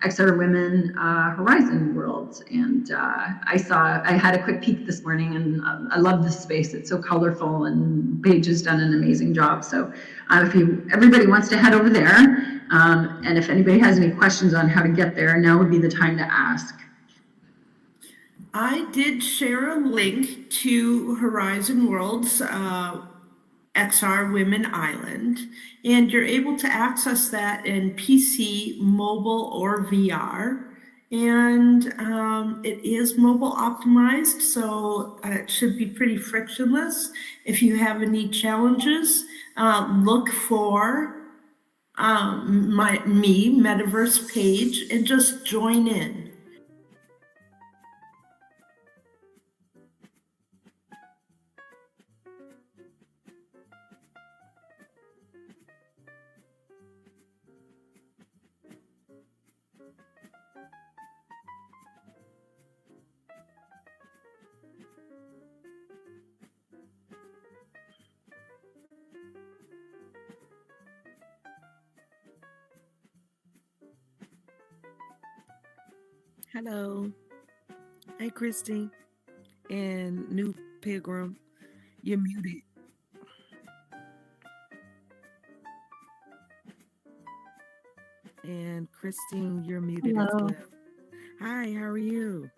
XR Women Horizon Worlds, and I had a quick peek this morning, and I love this space. It's so colorful, and Paige has done an amazing job. So if everybody wants to head over there, and if anybody has any questions on how to get there, now would be the time to ask. I did share a link to Horizon Worlds XR Women Island, and you're able to access that in PC, mobile, or VR. And it is mobile optimized, so it should be pretty frictionless. If you have any challenges, look for Metaverse page, and just join in. Hello. Hey, Christy and New Pilgrim. You're muted. And Christine, you're muted as Hello. well. Hi, how are you?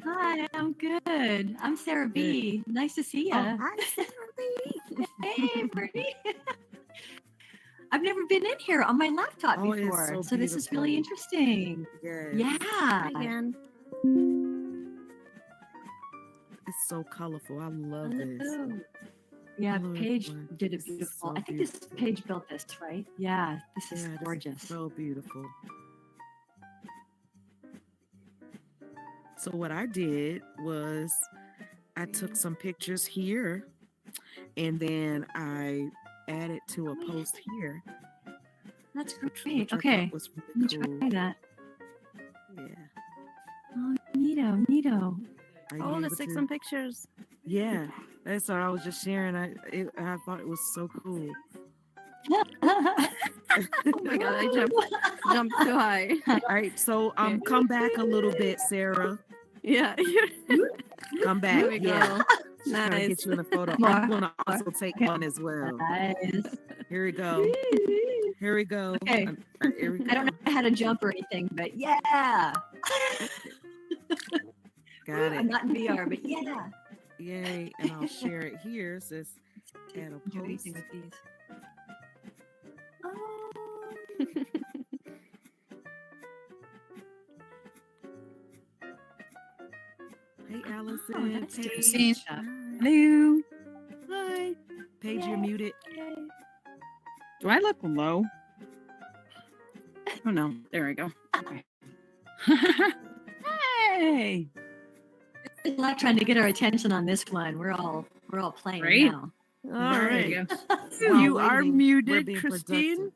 Hi, I'm good. I'm Sarah Good. B. Nice to see Oh, ya. hi, Sarah B. Hey, Brittany. I've never been in here on my laptop Oh, it's before, so so this is really beautiful. interesting. Yes. Yeah. Hi again. It's so colorful. I love this. Hello. Yeah, Hello, Paige everyone. did a This is beautiful. so I think this beautiful. Paige built this, right? Yeah, this is Yeah, this is gorgeous. so beautiful. So what I did was I took some pictures here and then I added to a post here, That's which great. I Okay, thought was let really me cool. try that. Yeah. Oh, neato, neato. Are you Oh, able let's take to? some pictures. Yeah, that's what I was just sharing. I thought it was so cool. Oh my god, I jumped too high. All right, so come back a little bit, Sarah. Yeah. Come There back. we Yeah. go. She's trying to Nice. get you in a photo. More, I'm gonna more. also take Okay. one as well. Nice. Here we go. Here we go. Okay. Here we I don't go. know how to jump or anything, but yeah. Got I'm it. not in VR, but yeah. Yay. And I'll share it here. It says add a Do anything post. with these. Oh. Hey, Oh, Allison. that's Paige. Christine. Hi. Hello. Hi. Paige, you're muted. Yay. Do I look low? Oh no. There we go. Okay. Hey. Good luck trying to get our attention on this one. We're all playing Right? now. All There right. you go. While You are waiting, we're muted, being Christine.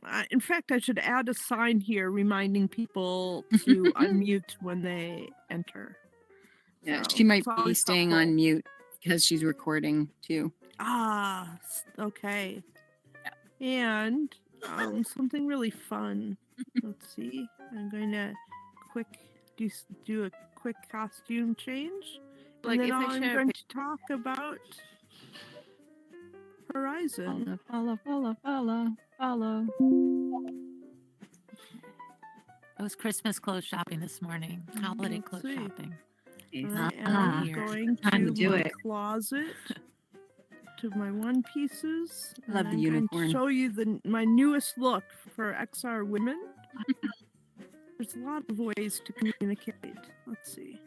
productive. In fact, I should add a sign here reminding people to unmute when they enter. Yeah, So, she might it's be always staying helpful. on mute because she's recording too. Okay. And something really fun. Let's see. I'm going to do a quick costume change. Like, And then if I I'm share a going to talk about Horizon. Follow. It was Christmas clothes shopping this morning. Holiday Let's clothes see. shopping. I Ah, am here. going time to to do my it. closet to my one pieces. I love and the I'm unicorn. going to show you my newest look for XR women. There's a lot of ways to communicate. Let's see.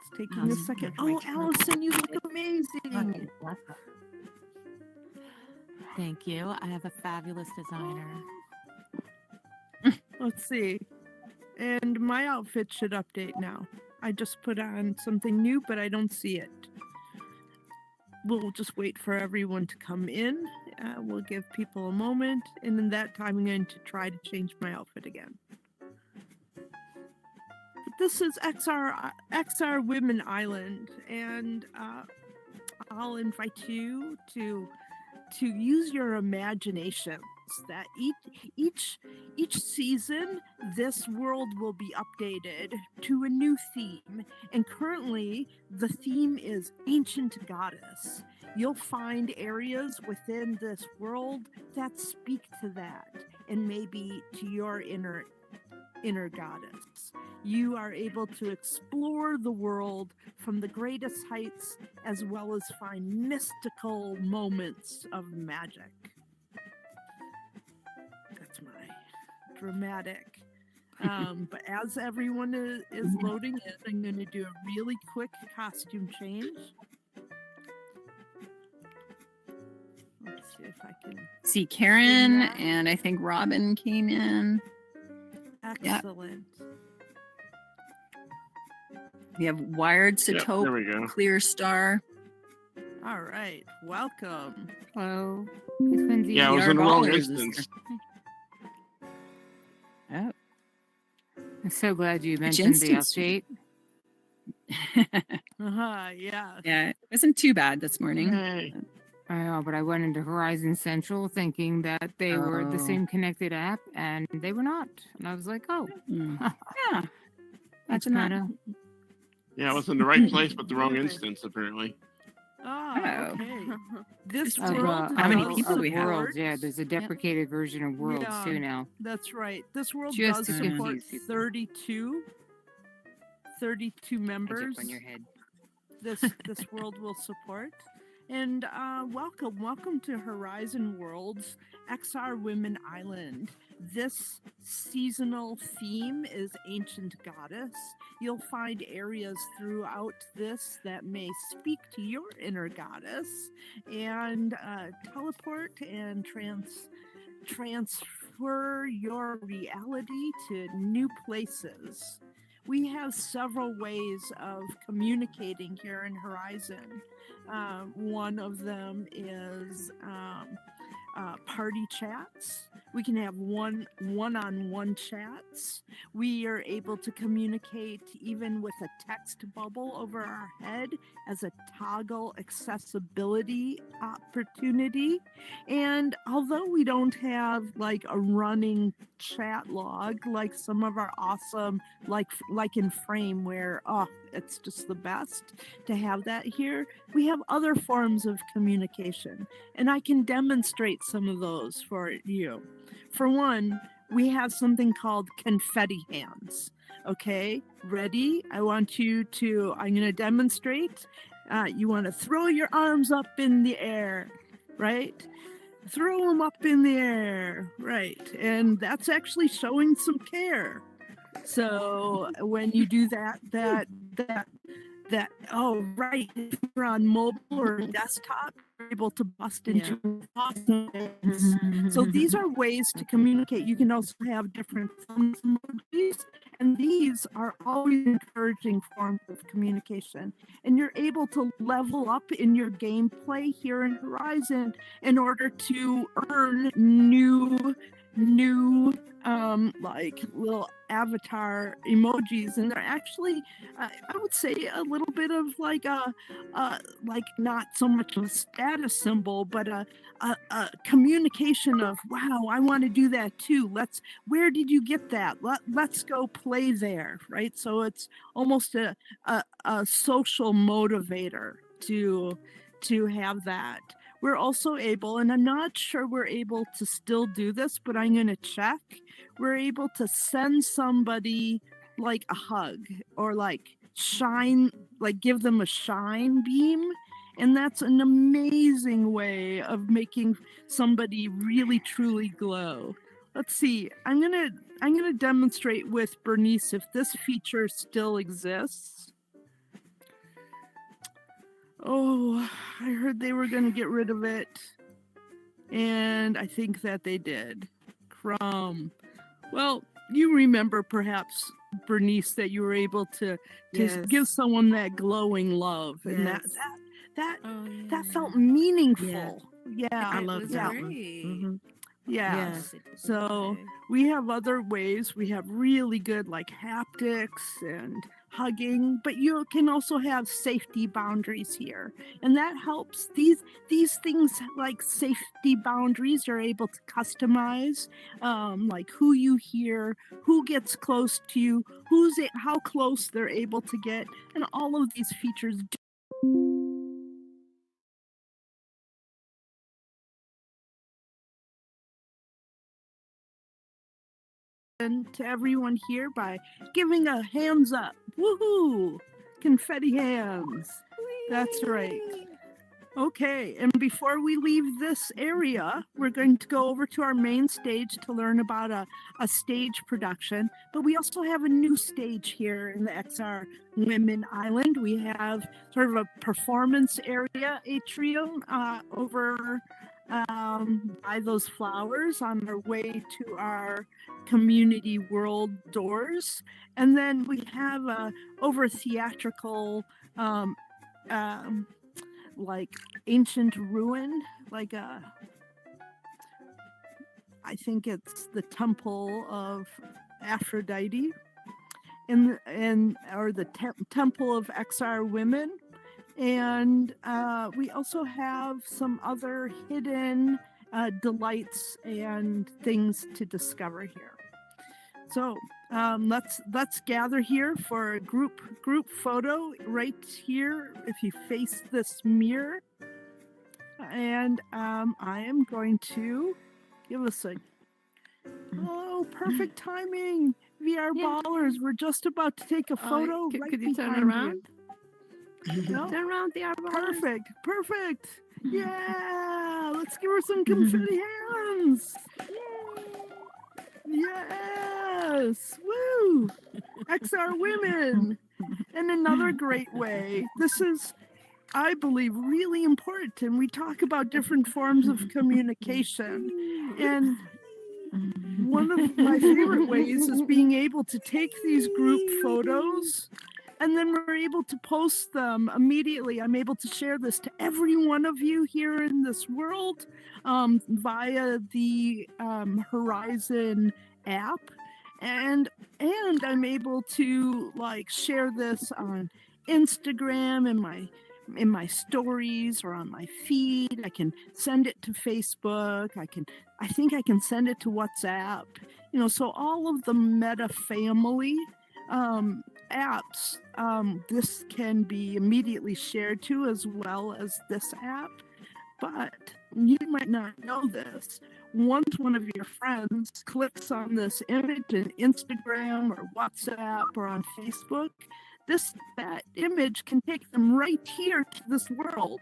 It's taking a second. Oh, Allison, you look amazing. Thank you. I have a fabulous designer. Let's see. And my outfit should update now. I just put on something new, but I don't see it. We'll just wait for everyone to come in. We'll give people a moment. And in that time, I'm going to try to change my outfit again. But this is XR Women Island. And I'll invite you to use your imaginations. That each season, this world will be updated to a new theme. And currently, the theme is Ancient Goddess. You'll find areas within this world that speak to that, and maybe to your inner goddess. You are able to explore the world from the greatest heights, as well as find mystical moments of magic. That's my dramatic. But as everyone is loading in, I'm going to do a really quick costume change. Let's see if I can. See Karen that. and I think Robin came in. Excellent. We have Wired Yep, Satope, there we go. Clear Star. All right. Welcome. Hello. Hey, Quincy. Yeah, I was VR in the wrong Ballers is instance. there. I'm so glad you Which mentioned the instance? update. Yeah. Yeah, it wasn't too bad this morning. Hey. I know, but I went into Horizon Central thinking that they were the Oh. same connected app, and they were not. And I was like, oh, Hmm. Yeah. that's Imagine that. kind of. Yeah, I was in the right place but the wrong instance, apparently. Oh, Oh. Okay. This Interesting. world How many does people of we have. worlds. Yeah, there's a deprecated version of worlds Yeah, too now. that's right. This world Just does to support confuse people. 32 Hands members. up on your head. This world will support. And welcome to Horizon Worlds XR Women Island. This seasonal theme is Ancient Goddess. You'll find areas throughout this that may speak to your inner goddess and teleport and transfer your reality to new places. We have several ways of communicating here in Horizon. One of them is party chats. We can have one-on-one chats. We are able to communicate even with a text bubble over our head as a toggle accessibility opportunity. And although we don't have like a running chat log like some of our awesome, like in Frame, where it's just the best to have that here, we have other forms of communication, and I can demonstrate some of those for you. For one, we have something called confetti hands. Okay, ready? I'm going to demonstrate. You want to throw your arms up in the air, right? Throw them up in the air, right? And that's actually showing some care. So when you do that, oh, right, if you're on mobile or desktop, you're able to bust into awesome things. So these are ways to communicate. You can also have different thumbs emojis, and these are always encouraging forms of communication. And you're able to level up in your gameplay here in Horizon in order to earn new like little avatar emojis, and they're actually I would say a little bit of like like not so much of a status symbol, but a communication of, wow, I want to do that too. Where did you get that? Let's go play there, right? So it's almost a social motivator to have that. We're also able, and I'm not sure we're able to still do this, but I'm going to check. We're able to send somebody like a hug or like give them a shine beam. And that's an amazing way of making somebody really truly glow. Let's see. I'm gonna demonstrate with Bernice if this feature still exists. Oh, I heard they were going to get rid of it. And I think that they did. Crumb. Well, you remember perhaps, Bernice, that you were able to Yes. give someone that glowing love. And Yes. that felt meaningful. I Yeah. love that one. Mhm. Yes. So we have other ways. We have really good like haptics and hugging, but you can also have safety boundaries here, and that helps. These things like safety boundaries are able to customize, like who you hear, who gets close to you, how close they're able to get, and all of these features. To everyone here by giving a hands up. Woohoo! Confetti hands. That's right. Okay, and before we leave this area, we're going to go over to our main stage to learn about a stage production. But we also have a new stage here in the XR Women Island. We have sort of a performance area atrium over by those flowers on our way to our community world doors. And then we have over theatrical like ancient ruin, like I think it's the temple of Aphrodite, or the temple of XR women. And we also have some other hidden delights and things to discover here. So let's gather here for a group photo right here. If you face this mirror, and I am going to give us a oh, perfect timing. VR Yeah. ballers, we're just about to take a photo right could you turn behind around? you. No? Turn around the eyeballs. Perfect, perfect. Yeah, let's give her some confetti hands. Yes, woo. XR women. And another great way, this is, I believe, really important. And we talk about different forms of communication. And one of my favorite ways is being able to take these group photos and then we're able to post them immediately. I'm able to share this to every one of you here in this world via the Horizon app. And I'm able to like share this on Instagram in my stories or on my feed. I can send it to Facebook. I think I can send it to WhatsApp. You know, so all of the Meta family apps, this can be immediately shared to, as well as this app. But you might not know this. Once one of your friends clicks on this image in Instagram or WhatsApp or on Facebook, that image can take them right here to this world.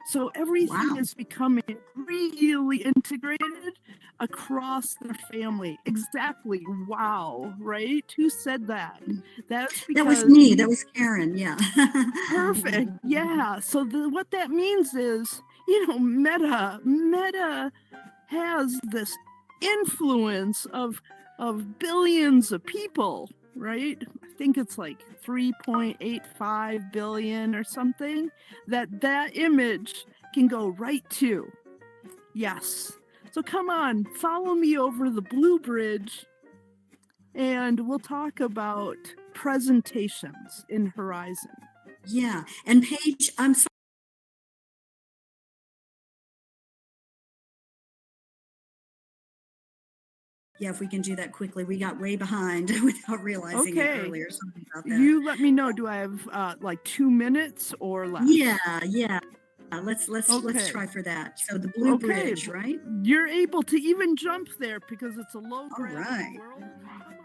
So everything Wow. is becoming really integrated across their family. Exactly. Wow. Right? Who said that? That's because That was me. That was Karen. Yeah. perfect. Yeah. So what that means is, you know, Meta has this influence of billions of people, right? I think it's like 3.85 billion or something that image can go right to. Yes. So come on, follow me over the Blue Bridge and we'll talk about presentations in Horizon. Yeah. And Paige, I'm sorry. Yeah, if we can do that quickly. We got way behind without realizing it earlier. Sorry about that. You let me know. Do I have like 2 minutes or less? Yeah. Let's try for that. So the Blue Bridge, right? You're able to even jump there because it's a low All gravity right. world. Come on over.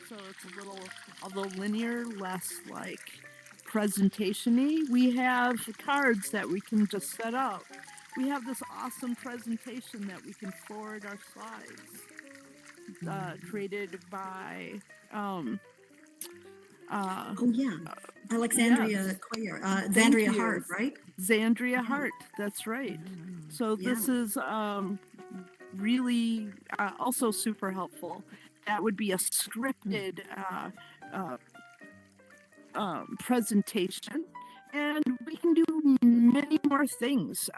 So it's a little, although linear, less like presentation-y. We have cards that we can just set up. We have this awesome presentation that we can forward our slides, created by Oh yeah. Alexandria Quayer, Zandria Hart, right? Zandria Hart, that's right. So this is really also super helpful. That would be a scripted presentation, and we can do many more things.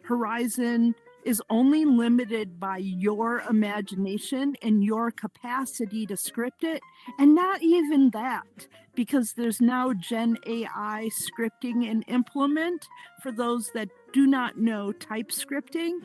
Horizon is only limited by your imagination and your capacity to script it, and not even that, because there's now Gen AI scripting and implement. For those that do not know type scripting,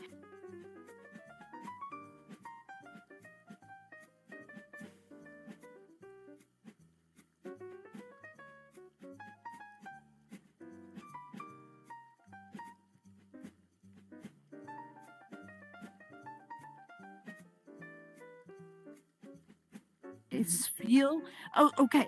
okay.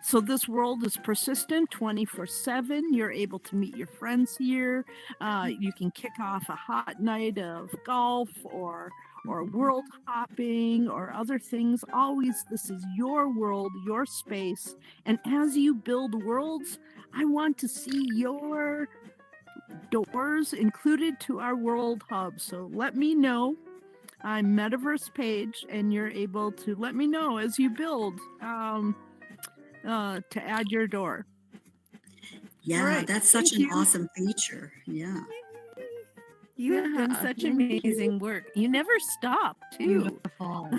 So this world is persistent 24/7. You're able to meet your friends here. You can kick off a hot night of golf or world hopping or other things. Always, this is your world, your space. And as you build worlds, I want to see your doors included to our world hub. So let me know. I'm Metaverse Page, and you're able to let me know as you build to add your door. Yeah, that's such an awesome feature. Yeah. You have done such amazing work. You never stop, too. Beautiful.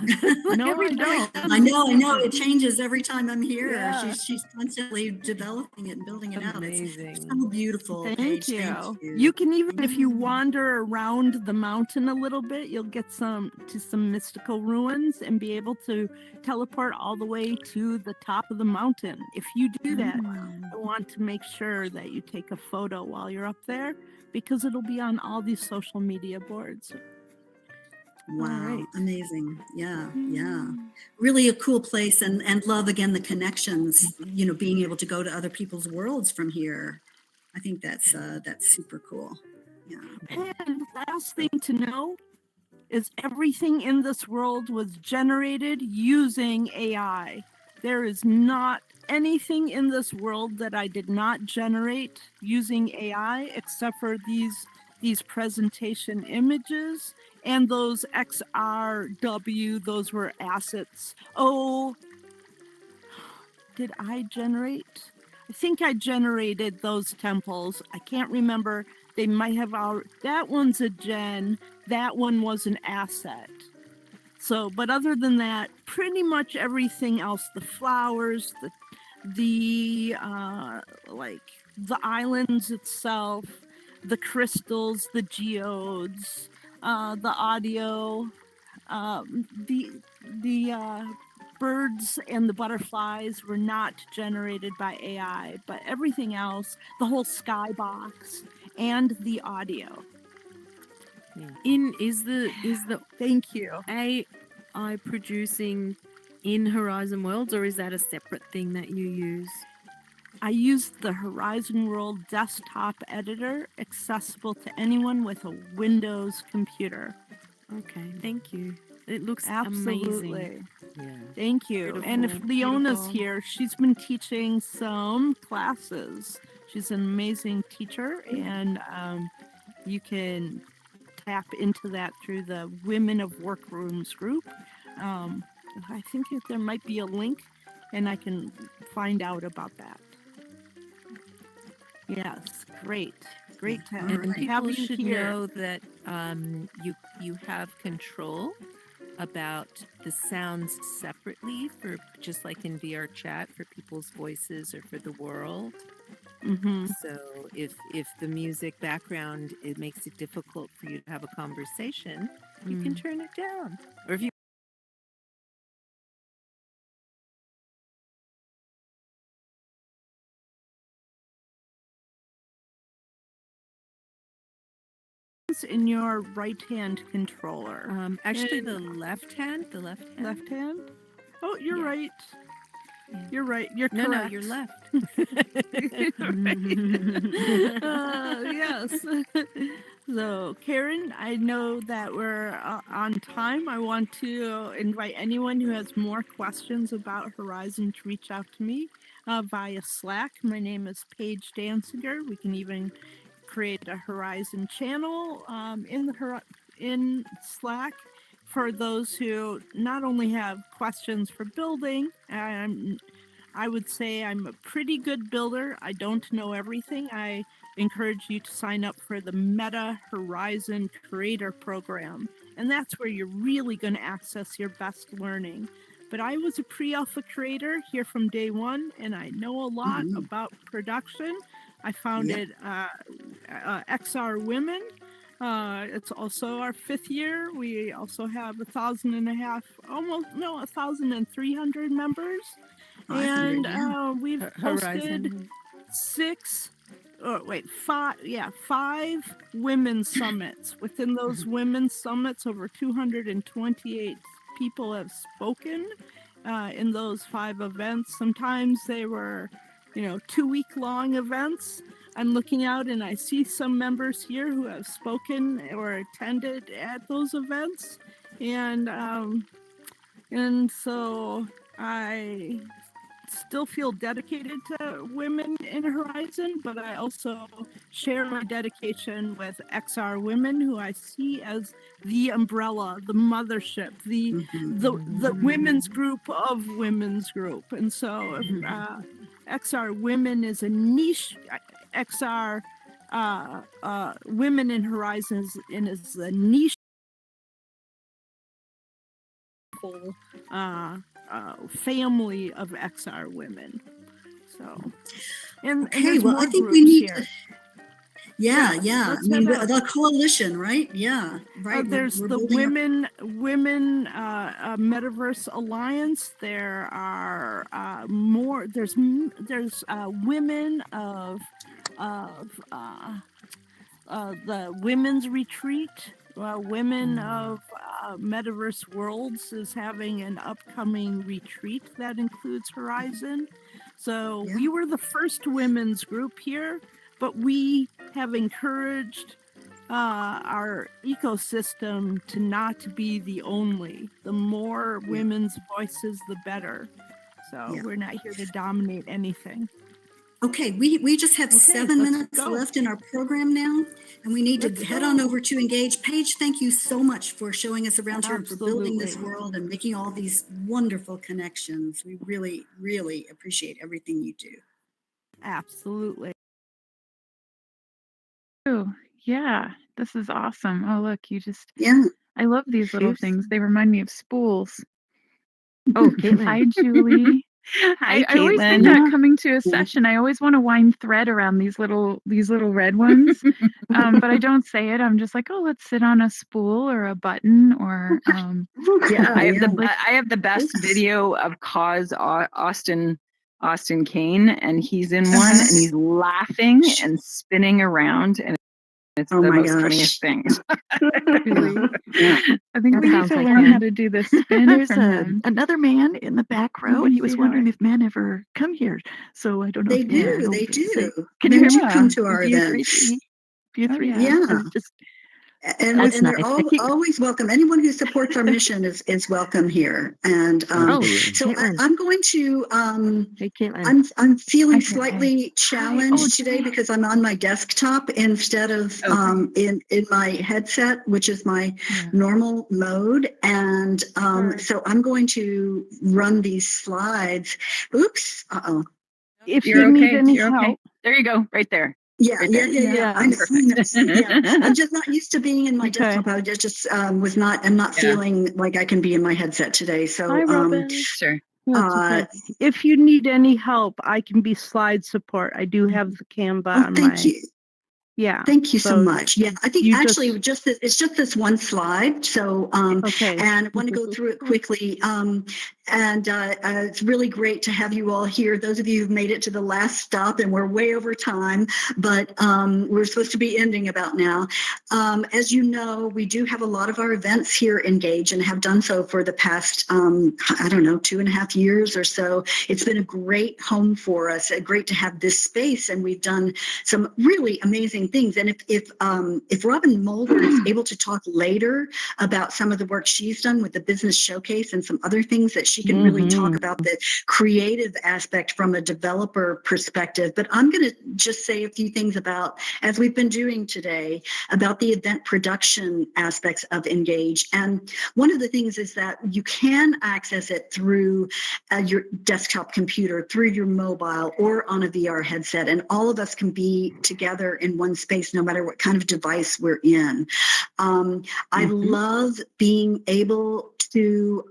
No, Every I time- don't. I know. It changes every time I'm here. Yeah. She's constantly developing it and building it out. It's Amazing. so beautiful, Thank Paige. you. Thank you. You can even, if you wander around the mountain a little bit, you'll get some mystical ruins and be able to teleport all the way to the top of the mountain. If you do that, I want to make sure that you take a photo while you're up there because it'll be on all these social media boards. Wow, right. amazing. Yeah. Really a cool place, and love again the connections, being able to go to other people's worlds from here. I think that's super cool. Yeah. And last thing to know is everything in this world was generated using AI. There is not anything in this world that I did not generate using AI except for these presentation images and those XRW, those were assets. Oh, did I generate? I think I generated those temples. I can't remember. They might have that one's a gen, that one was an asset. So, but other than that, pretty much everything else, the flowers, the like the islands itself, the crystals, the geodes, the audio, the birds and the butterflies were not generated by AI, but everything else, the whole skybox and the audio. Is the Thank you. AI producing in Horizon Worlds, or is that a separate thing that you use? I used the Horizon World desktop editor, accessible to anyone with a Windows computer. Okay, thank you. It looks Absolutely. amazing. Yeah. Thank you. And if Leona's here, she's been teaching some classes. She's an amazing teacher, and you can tap into that through the Women of Workrooms group. I think there might be a link, and I can find out about that. Yes, great to And people have you should here. know that you have control about the sounds separately, for just like in VR chat, for people's voices or for the world. So if the music background, it makes it difficult for you to have a conversation, you can turn it down. Or if you in your right hand controller. actually And the left hand. left hand. Oh, you're Yeah. right. Yeah. You're right. You're No, correct. you're left. Yes. So, Karen, I know that we're on time. I want to invite anyone who has more questions about Horizon to reach out to me via Slack. My name is Paige Danziger. We can even create a Horizon channel in Slack for those who not only have questions for building. I would say I'm a pretty good builder. I don't know everything. I encourage you to sign up for the Meta Horizon Creator Program. And that's where you're really going to access your best learning. But I was a pre-alpha creator here from day one, and I know a lot about production. I founded XR Women. It's also our 5th year. We also have 1,300 members. And we've hosted five women's summits. Within those women's summits, over 228 people have spoken in those 5 events. Sometimes they were, 2-week-long events. I'm looking out and I see some members here who have spoken or attended at those events. And so I still feel dedicated to women in Horizon, but I also share my dedication with XR Women, who I see as the umbrella, the mothership, the women's group of women's group. And so XR Women is a niche XR Women in Horizons is a niche family of XR women. So, and Okay, there's well, I more think we groups need here. to. Yeah, yeah. I Let's mean, head out. the coalition, right? Yeah, right. There's We're the building up. women Metaverse Alliance. There are more. There's women of the women's retreat. Women of Metaverse Worlds is having an upcoming retreat that includes Horizon. So Yeah. we were the first women's group here, but we have encouraged our ecosystem to not be the only. The more women's voices, the better. So Yeah. we're not here to dominate anything. Okay, we just have Okay, 7 let's minutes go. left in our program now, and we need Let's to head on go. over to Engage. Paige, thank you so much for showing us around here and for building this Absolutely. world and making all these wonderful connections. We really, really appreciate everything you do. Absolutely. Oh, yeah, this is awesome. Oh, look, Yeah. I love these little Oops. things. They remind me of spools. Oh, Caitlin. Hi, Julie. Hi, I always think Caitlin. that coming to a session, I always want to wind thread around these little red ones. But I don't say it. I'm just like, oh, let's sit on a spool or a button or Yeah, I have yeah. I have the best video of Cause Austin Kane, and he's in one and he's laughing and spinning around, and it's Oh the my most gosh. funniest thing. Julie. Yeah. I think That we need sounds to like learn him. how to do the spin There's from him. another man in the back row, Let and me he was see how wondering I- if men ever come here. So I don't know They if you do. know They to say, do. can you Men hear do me? come to our View events. 3D. View Oh, 3D. yeah. Yeah. I was just And That's they're nice. I keep- always welcome. Anyone who supports our mission is welcome here. And Oh, so Caitlin. I'm going to Hey, Caitlin. I'm feeling Hi, Caitlin. slightly challenged today because I'm on my desktop instead of in my headset, which is my Yeah. normal mode. And Sure. so I'm going to run these slides. Oops. Uh-oh. If You're you need okay. any You're okay. help, there you go, right there. Yeah, Right yeah, there. yeah, yeah. I'm just not used to being in my Okay. desktop. I I'm not Yeah. feeling like I can be in my headset today. So, Hi, Robin. Sure. That's okay. If you need any help, I can be slide support. I do have the Canva oh, on thank my. you. Yeah. Thank you so So much. Yeah, I think you actually it's just this one slide. So, Okay. and I want to go through it quickly. It's really great to have you all here. Those of you who've made it to the last stop, and we're way over time, but we're supposed to be ending about now. As you know, we do have a lot of our events here engaged and have done so for the past, 2.5 years or so. It's been a great home for us, great to have this space, and we've done some really amazing things. And if Robin Mulder is able to talk later about some of the work she's done with the business showcase and some other things that she can really talk about the creative aspect from a developer perspective. But I'm going to just say a few things about, as we've been doing today, about the event production aspects of Engage. And one of the things is that you can access it through your desktop computer, through your mobile, or on a VR headset. And all of us can be together in one space, no matter what kind of device we're in. I love being able to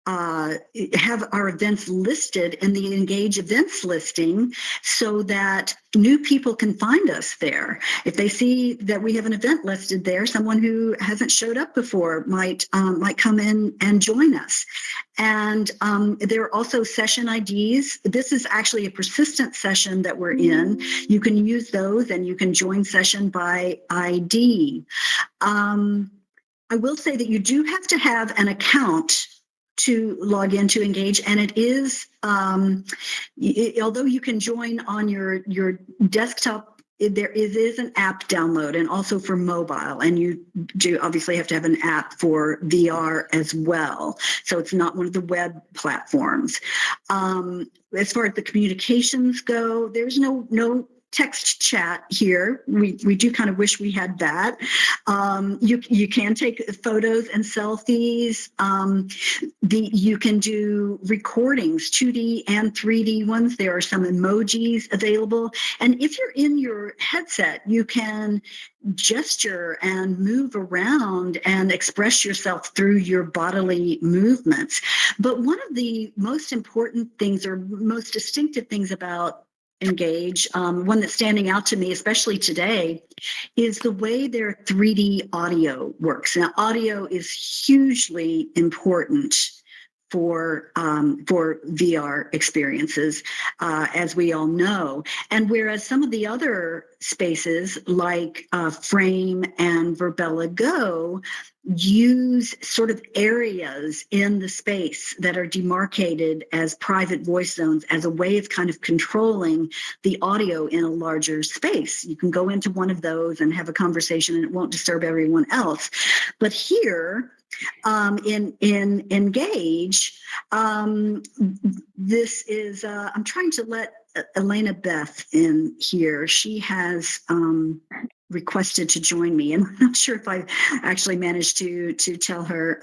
have our events listed in the Engage events listing so that new people can find us there. If they see that we have an event listed there, someone who hasn't showed up before might come in and join us. And there are also session IDs. This is actually a persistent session that we're in. You can use those and you can join session by ID. I will say that you do have to have an account to log in to Engage, and it is although you can join on your desktop, there is an app download, and also for mobile, and you do obviously have to have an app for VR as well, so it's not one of the web platforms. As far as the communications go, there's no text chat here. We do kind of wish we had that. You can take photos and selfies. You can do recordings, 2D and 3D ones. There are some emojis available. And if you're in your headset, you can gesture and move around and express yourself through your bodily movements. But one of the most important things or most distinctive things about Engage, one that's standing out to me, especially today, is the way their 3D audio works. Now, audio is hugely important for VR experiences, as we all know. And whereas some of the other spaces like Frame and Virbela Go use sort of areas in the space that are demarcated as private voice zones as a way of kind of controlling the audio in a larger space. You can go into one of those and have a conversation and it won't disturb everyone else. But here, in Engage, this is, I'm trying to let Elena Beth in here. She has requested to join me, and I'm not sure if I actually managed to tell her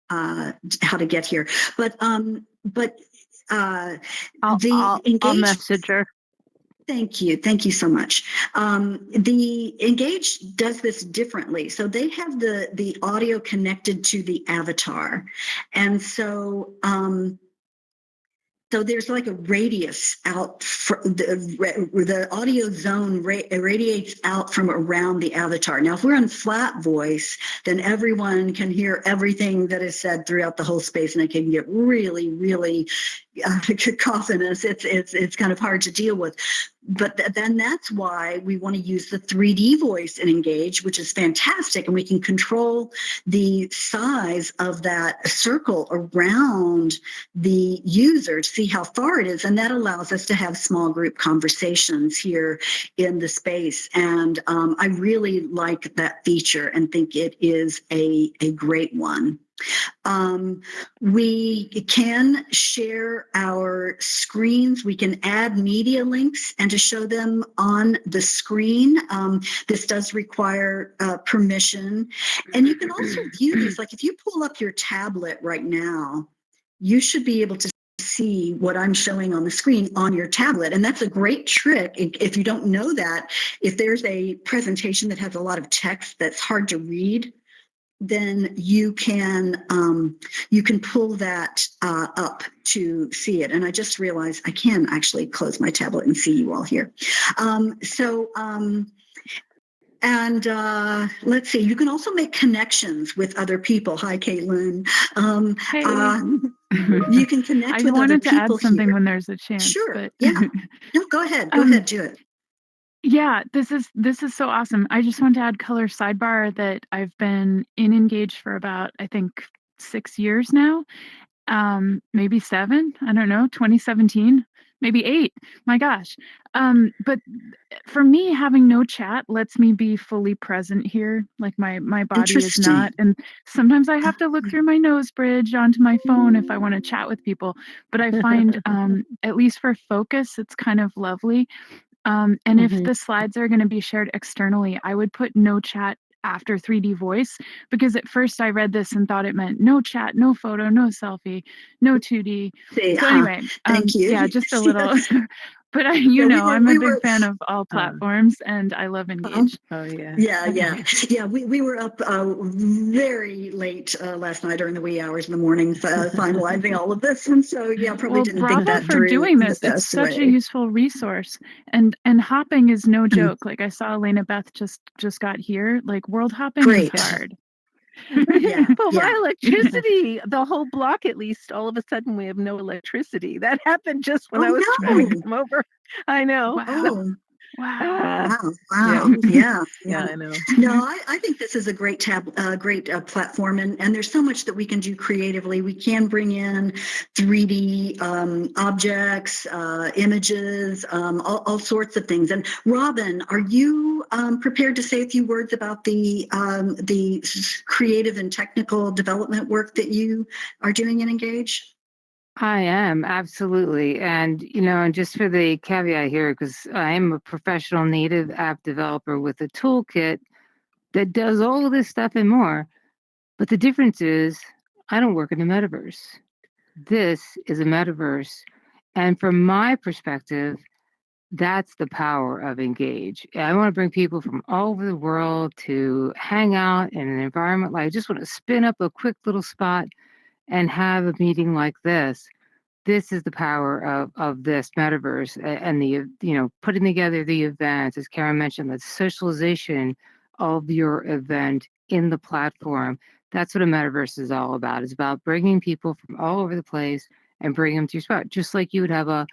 how to get here. But I'll message her. Thank you so much. The Engage does this differently. So they have the audio connected to the avatar, and so there's like a radius out from the audio zone radiates out from around the avatar. Now, if we're on flat voice, then everyone can hear everything that is said throughout the whole space, and it can get really, really cacophonous. It's kind of hard to deal with. But then that's why we want to use the 3D voice in Engage, which is fantastic. And we can control the size of that circle around the user to see how far it is. And that allows us to have small group conversations here in the space. And I really like that feature and think it is a great one. We can share our screens. We can add media links and to show them on the screen. This does require permission. And you can also view these, like if you pull up your tablet right now, you should be able to see what I'm showing on the screen on your tablet. And that's a great trick. If you don't know that, if there's a presentation that has a lot of text that's hard to read, then you can pull that up to see it. And I just realized I can actually close my tablet and see you all here. Let's see, you can also make connections with other people. Hi, Caitlin. You can connect with other people. I wanted to add something here. when there's a chance. Sure. But Yeah. No, go ahead. Go ahead. Do it. Yeah, this is so awesome. I just want to add color sidebar that I've been in Engage for about, I think, 6 years now. Maybe 7, I don't know, 2017, maybe 8. My gosh. But for me, having no chat lets me be fully present here. Like my body is not. And sometimes I have to look through my nose bridge onto my phone if I want to chat with people. But I find, at least for focus, it's kind of lovely. And if the slides are going to be shared externally, I would put no chat after 3D voice, because at first I read this and thought it meant no chat, no photo, no selfie, no 2D. So anyway, thank you. Yeah, just a little, Yes. but I'm a big fan of all platforms and I love Engage. Oh yeah. Yeah. We were up very late last night during the wee hours of the morning finalizing all of this. And so, yeah, probably didn't think that for through doing this. the It's best such way. a useful resource. And hopping is no joke. Like I saw Elena Beth just got here. Like world hopping is hard. But why electricity? The whole block, at least, all of a sudden we have no electricity. That happened just when I was trying to come over. I know. Wow. Wow. Yeah, I know. No, I think this is a great platform, and there's so much that we can do creatively. We can bring in 3D objects, images, all sorts of things. And Robin, are you prepared to say a few words about the creative and technical development work that you are doing in Engage? I am, absolutely. And just for the caveat here, because I am a professional native app developer with a toolkit that does all of this stuff and more. But the difference is, I don't work in the metaverse. This is a metaverse. And from my perspective, that's the power of Engage. I want to bring people from all over the world to hang out in an environment like I just want to spin up a quick little spot and have a meeting like this. This is the power of this metaverse and the putting together the events, as Karen mentioned, the socialization of your event in the platform. That's what a metaverse is all about. It's about bringing people from all over the place and bringing them to your spot, just like you would have a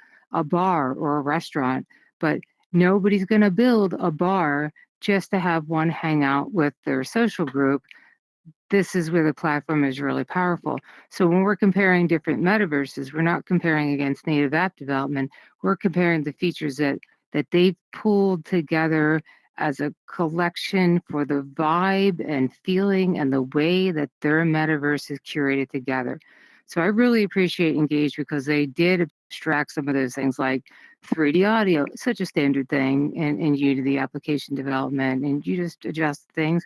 bar or a restaurant, but nobody's going to build a bar just to have one hang out with their social group. This is where the platform is really powerful. So when we're comparing different metaverses, we're not comparing against native app development. We're comparing the features that they've pulled together as a collection for the vibe and feeling and the way that their metaverse is curated together. So I really appreciate Engage because they did abstract some of those things like 3D audio, such a standard thing in Unity application development, and you just adjust things,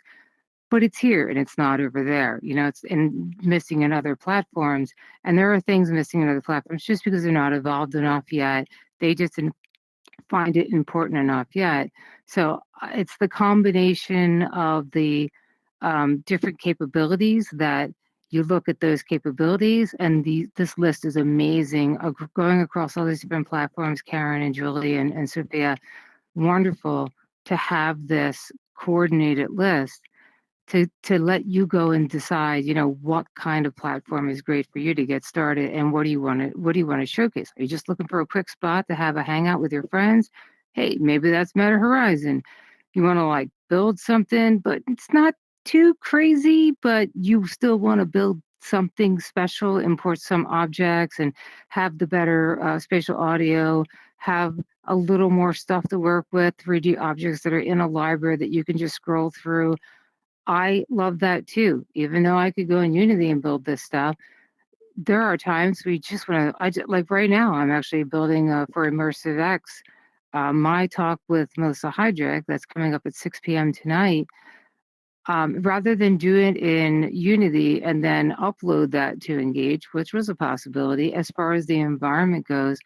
but it's here and it's not over there. It's missing in other platforms. And there are things missing in other platforms just because they're not evolved enough yet. They just didn't find it important enough yet. So it's the combination of the different capabilities that you look at those capabilities, and this list is amazing. Going across all these different platforms, Karen and Julie and Sophia, wonderful to have this coordinated list to let you go and decide, what kind of platform is great for you to get started and what do you want to showcase? Are you just looking for a quick spot to have a hangout with your friends? Hey, maybe that's Meta Horizon. You want to like build something, but it's not too crazy, but you still want to build something special, import some objects and have the better spatial audio, have a little more stuff to work with, 3D objects that are in a library that you can just scroll through. I love that too. Even though I could go in Unity and build this stuff, there are times we just want to. Like right now, I'm actually building for Immersive X. My talk with Melissa Heidrich that's coming up at 6 p.m. tonight. Rather than do it in Unity and then upload that to Engage, which was a possibility, as far as the environment goes,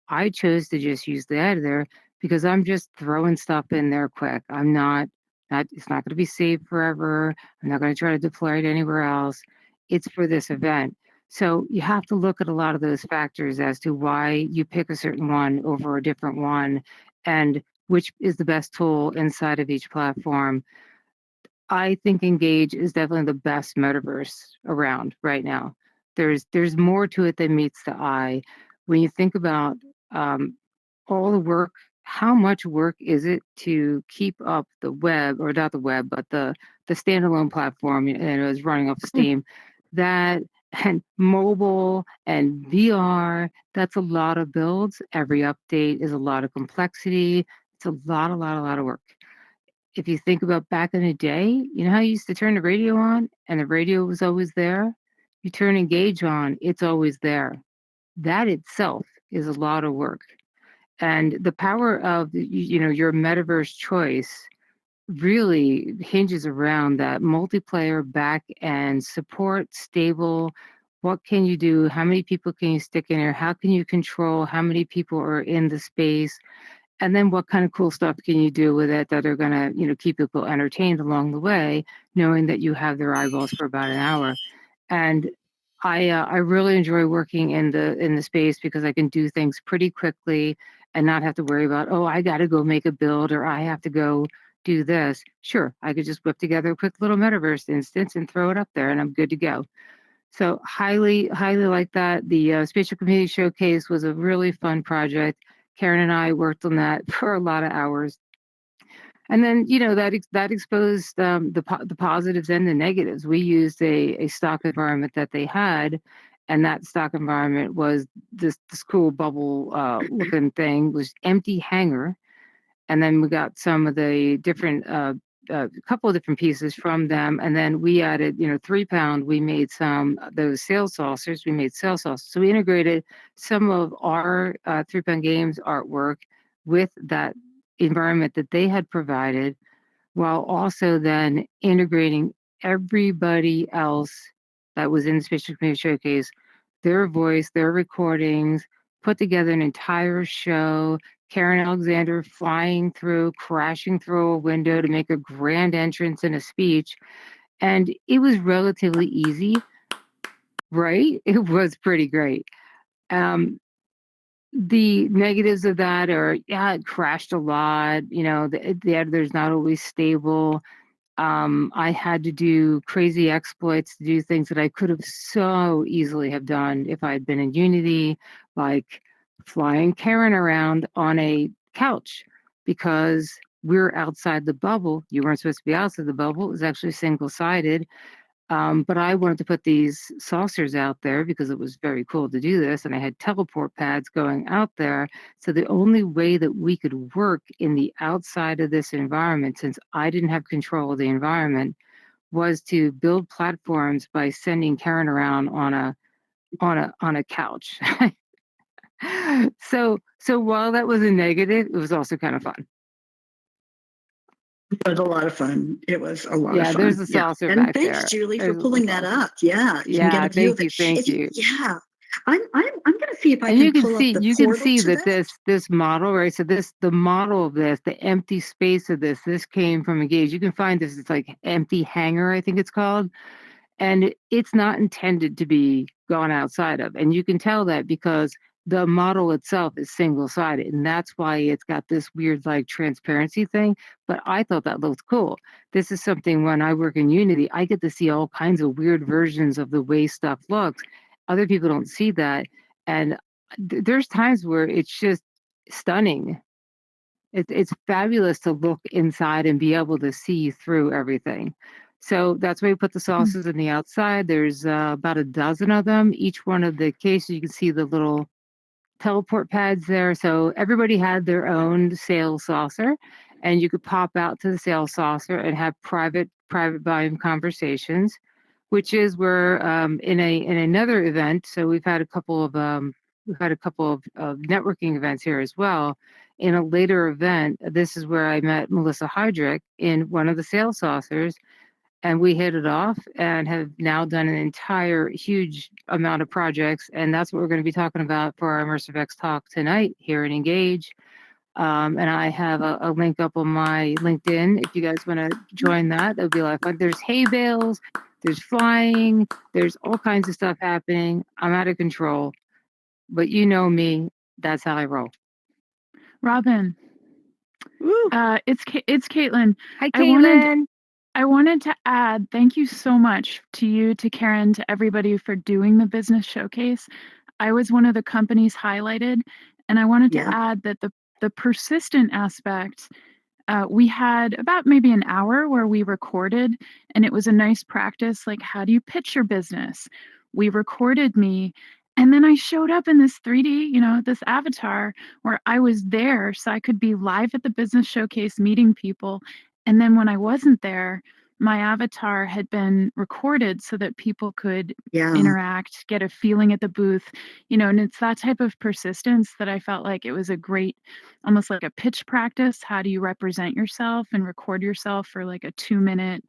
I chose to just use the editor because I'm just throwing stuff in there quick. It's not going to be saved forever. I'm not going to try to deploy it anywhere else. It's for this event. So you have to look at a lot of those factors as to why you pick a certain one over a different one and which is the best tool inside of each platform. I think Engage is definitely the best metaverse around right now. There's more to it than meets the eye. When you think about all the work, how much work is it to keep up the web, or not the web, but the standalone platform, and it was running off Steam, that and mobile and VR, that's a lot of builds. Every update is a lot of complexity. It's a lot of work. If you think about back in the day, you know how you used to turn the radio on and the radio was always there? You turn Engage on, it's always there. That itself is a lot of work. And the power of your metaverse choice really hinges around that multiplayer back end support, stable. What can you do? How many people can you stick in there? How can you control how many people are in the space? And then what kind of cool stuff can you do with it that are going to, keep people entertained along the way, knowing that you have their eyeballs for about an hour. And I really enjoy working in the space because I can do things pretty quickly and not have to worry about, oh, I got to go make a build or I have to go do this. Sure, I could just whip together a quick little metaverse instance and throw it up there and I'm good to go. So highly, highly like that. The Spatial Community Showcase was a really fun project. Karen and I worked on that for a lot of hours. And then, that exposed the positives and the negatives. We used a stock environment that they had, and that stock environment was this cool bubble looking thing, was empty hangar. And then we got some of the different a couple of different pieces from them, and then we added, 3 pound. We made some those sales saucers. We made sales saucers, so we integrated some of our 3 pound games artwork with that environment that they had provided, while also then integrating everybody else that was in the Spatial Community Showcase, their voice, their recordings, put together an entire show. Karen Alexander flying through, crashing through a window to make a grand entrance and a speech. And it was relatively easy, right? It was pretty great. The negatives of that are, yeah, it crashed a lot. The editor's not always stable. I had to do crazy exploits to do things that I could have so easily have done if I had been in Unity, like flying Karen around on a couch because we're outside the bubble. You weren't supposed to be outside the bubble. It was actually single-sided. But I wanted to put these saucers out there because it was very cool to do this. And I had teleport pads going out there. So the only way that we could work in the outside of this environment, since I didn't have control of the environment, was to build platforms by sending Karen around on a couch. So while that was a negative, it was also kind of fun. It was a lot of fun. It was a lot of Yeah, fun. there's a saucer And back thanks, there. Julie, for There's a little pulling that saucer. up. Yeah, you can get Yeah, a view of thank you, it. thank you. Yeah, I'm going to see if I And can you can pull up see the you can portal see to that that. this model, right? So the model of the empty space of this came from Engage. You can find this, it's like empty hangar, I think it's called. And it's not intended to be gone outside of. And you can tell that because the model itself is single-sided. And that's why it's got this weird like transparency thing. But I thought that looked cool. This is something when I work in Unity, I get to see all kinds of weird versions of the way stuff looks. Other people don't see that. And there's times where it's just stunning. It's fabulous to look inside and be able to see through everything. So that's why we put the sauces in the outside. There's about a dozen of them. Each one of the cases, you can see the little teleport pads there. So everybody had their own sales saucer, and you could pop out to the sales saucer and have private volume conversations, which is where in another event. So we've had a couple of networking events here as well. In a later event, this is where I met Melissa Heydrich in one of the sales saucers, and we hit it off and have now done an entire huge amount of projects. And that's what we're going to be talking about for our Immersive X talk tonight here in Engage. And I have a link up on my LinkedIn. If you guys want to join that, that would be a lot of fun. There's hay bales, there's flying, there's all kinds of stuff happening. I'm out of control, but you know me, that's how I roll. Robin, it's Caitlin. Hi, Caitlin. I wanted to add thank you so much to you, to Karen, to everybody for doing the business showcase. I was one of the companies highlighted, and I wanted to add that the persistent aspect, we had about maybe an hour where we recorded, and it was a nice practice. Like, how do you pitch your business? We recorded me, and then I showed up in this 3D, this avatar where I was there, so I could be live at the business showcase meeting people. And then when I wasn't there, my avatar had been recorded so that people could interact, get a feeling at the booth, and it's that type of persistence that I felt like it was a great, almost like a pitch practice. How do you represent yourself and record yourself for like a 2-minute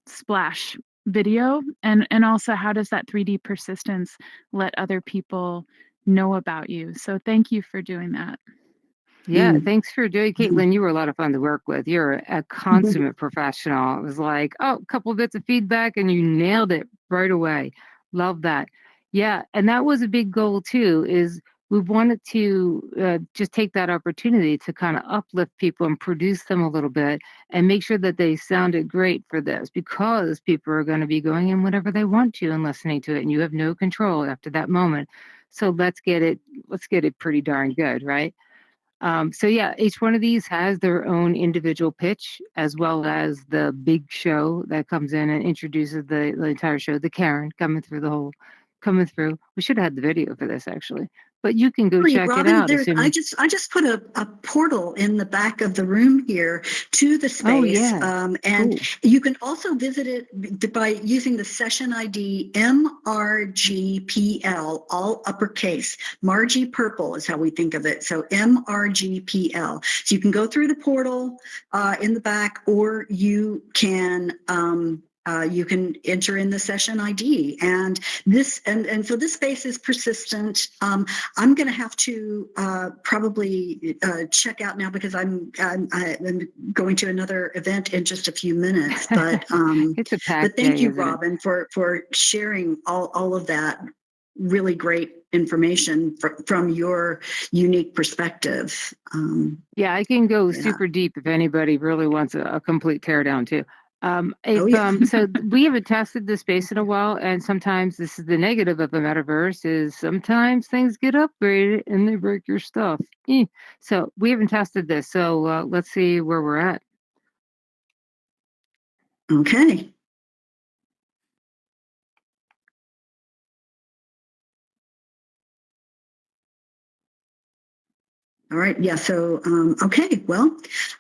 splash video? And also, how does that 3D persistence let other people know about you? So thank you for doing that. Yeah, thanks for doing it, Caitlin. You were a lot of fun to work with. You're a consummate professional. It was like, oh, a couple of bits of feedback and you nailed it right away. Love that. Yeah, and that was a big goal too, is we wanted to just take that opportunity to kind of uplift people and produce them a little bit and make sure that they sounded great for this, because people are going to be going in whatever they want to and listening to it, and you have no control after that moment. So let's get it pretty darn good, right? So yeah, each one of these has their own individual pitch, as well as the big show that comes in and introduces the entire show. The Karen coming through. We should have had the video for this actually, but you can go check it Robin, out. I just put a portal in the back of the room here to the space. Oh, yeah. And Cool. you can also visit it by using the session ID MRGPL, all uppercase. Margie Purple is how we think of it. So MRGPL. So you can go through the portal in the back, or you can enter in the session ID, and so this space is persistent. I'm going to have to probably check out now because I'm going to another event in just a few minutes. But it's a packed but thank day, you, isn't it? Robin, for sharing all of that really great information from your unique perspective. Yeah, I can go Yeah. super deep if anybody really wants a complete teardown too. Yeah. So we haven't tested the space in a while, and sometimes this is the negative of the metaverse is sometimes things get upgraded and they break your stuff. So we haven't tested this, so let's see where we're at. Okay. All right. Yeah. So, okay. Well,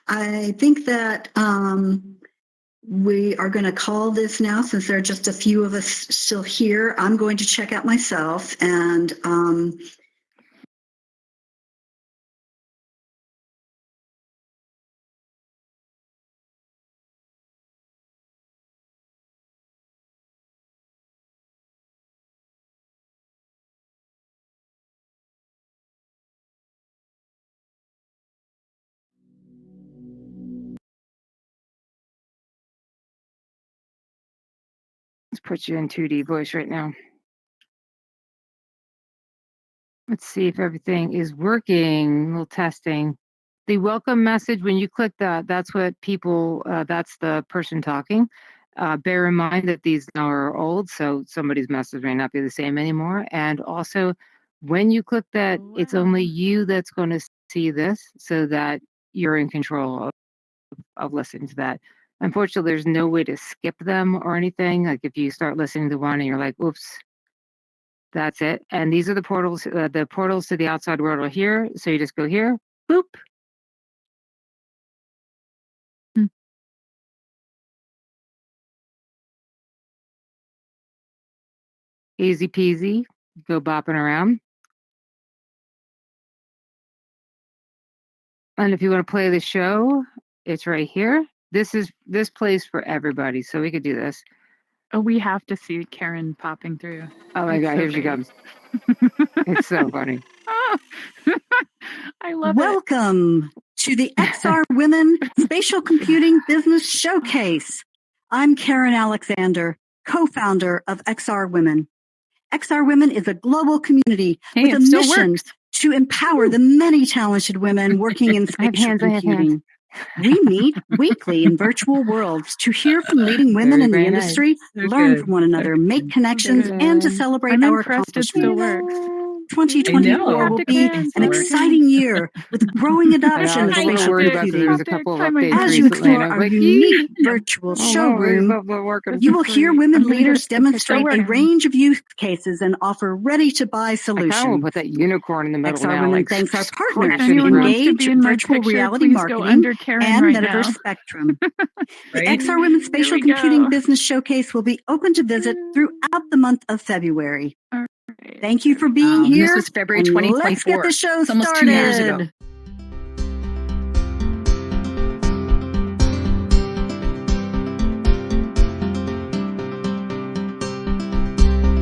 I think that we are going to call this now, since there are just a few of us still here. I'm going to check out myself, and Let's put you in 2D voice right now. Let's see if everything is working. A little testing. The welcome message, when you click that, that's what people, that's the person talking. Bear in mind that these now are old, so somebody's message may not be the same anymore. And also, when you click that, it's only you that's going to see this, so that you're in control of listening to that. Unfortunately, there's no way to skip them or anything. Like if you start listening to one and you're like, oops, that's it. And these are the portals to the outside world are here. So you just go here, boop. Easy peasy, go bopping around. And if you want to play the show, it's right here. This plays for everybody, so we could do this. Oh, we have to see Karen popping through. Oh my God, here she comes. It's so funny. I love welcome to the XR Women Spatial Computing Business Showcase. I'm Karen Alexander, co-founder of XR Women. XR Women is a global community with a mission to empower the many talented women working in spatial computing. We meet weekly in virtual worlds to hear from leading women in the industry, learn from one another, make connections, and to celebrate our accomplishments. 2024 will be an exciting year with growing adoption of spatial computing. As you explore our unique virtual showroom, you will hear women leaders demonstrate a range of use cases and offer ready-to-buy solutions. I will put that unicorn in the middle XR now. Women Like, thanks our partners If anyone wants to Engage, be in my Virtual picture, Reality please go Marketing, under Karen and right Metaverse now. Spectrum. The XR Women Spatial Computing Business Showcase will be open to visit throughout the month of February. Thank you for being here. This was February and 2024. Let's get the show It's almost started. 2 years ago.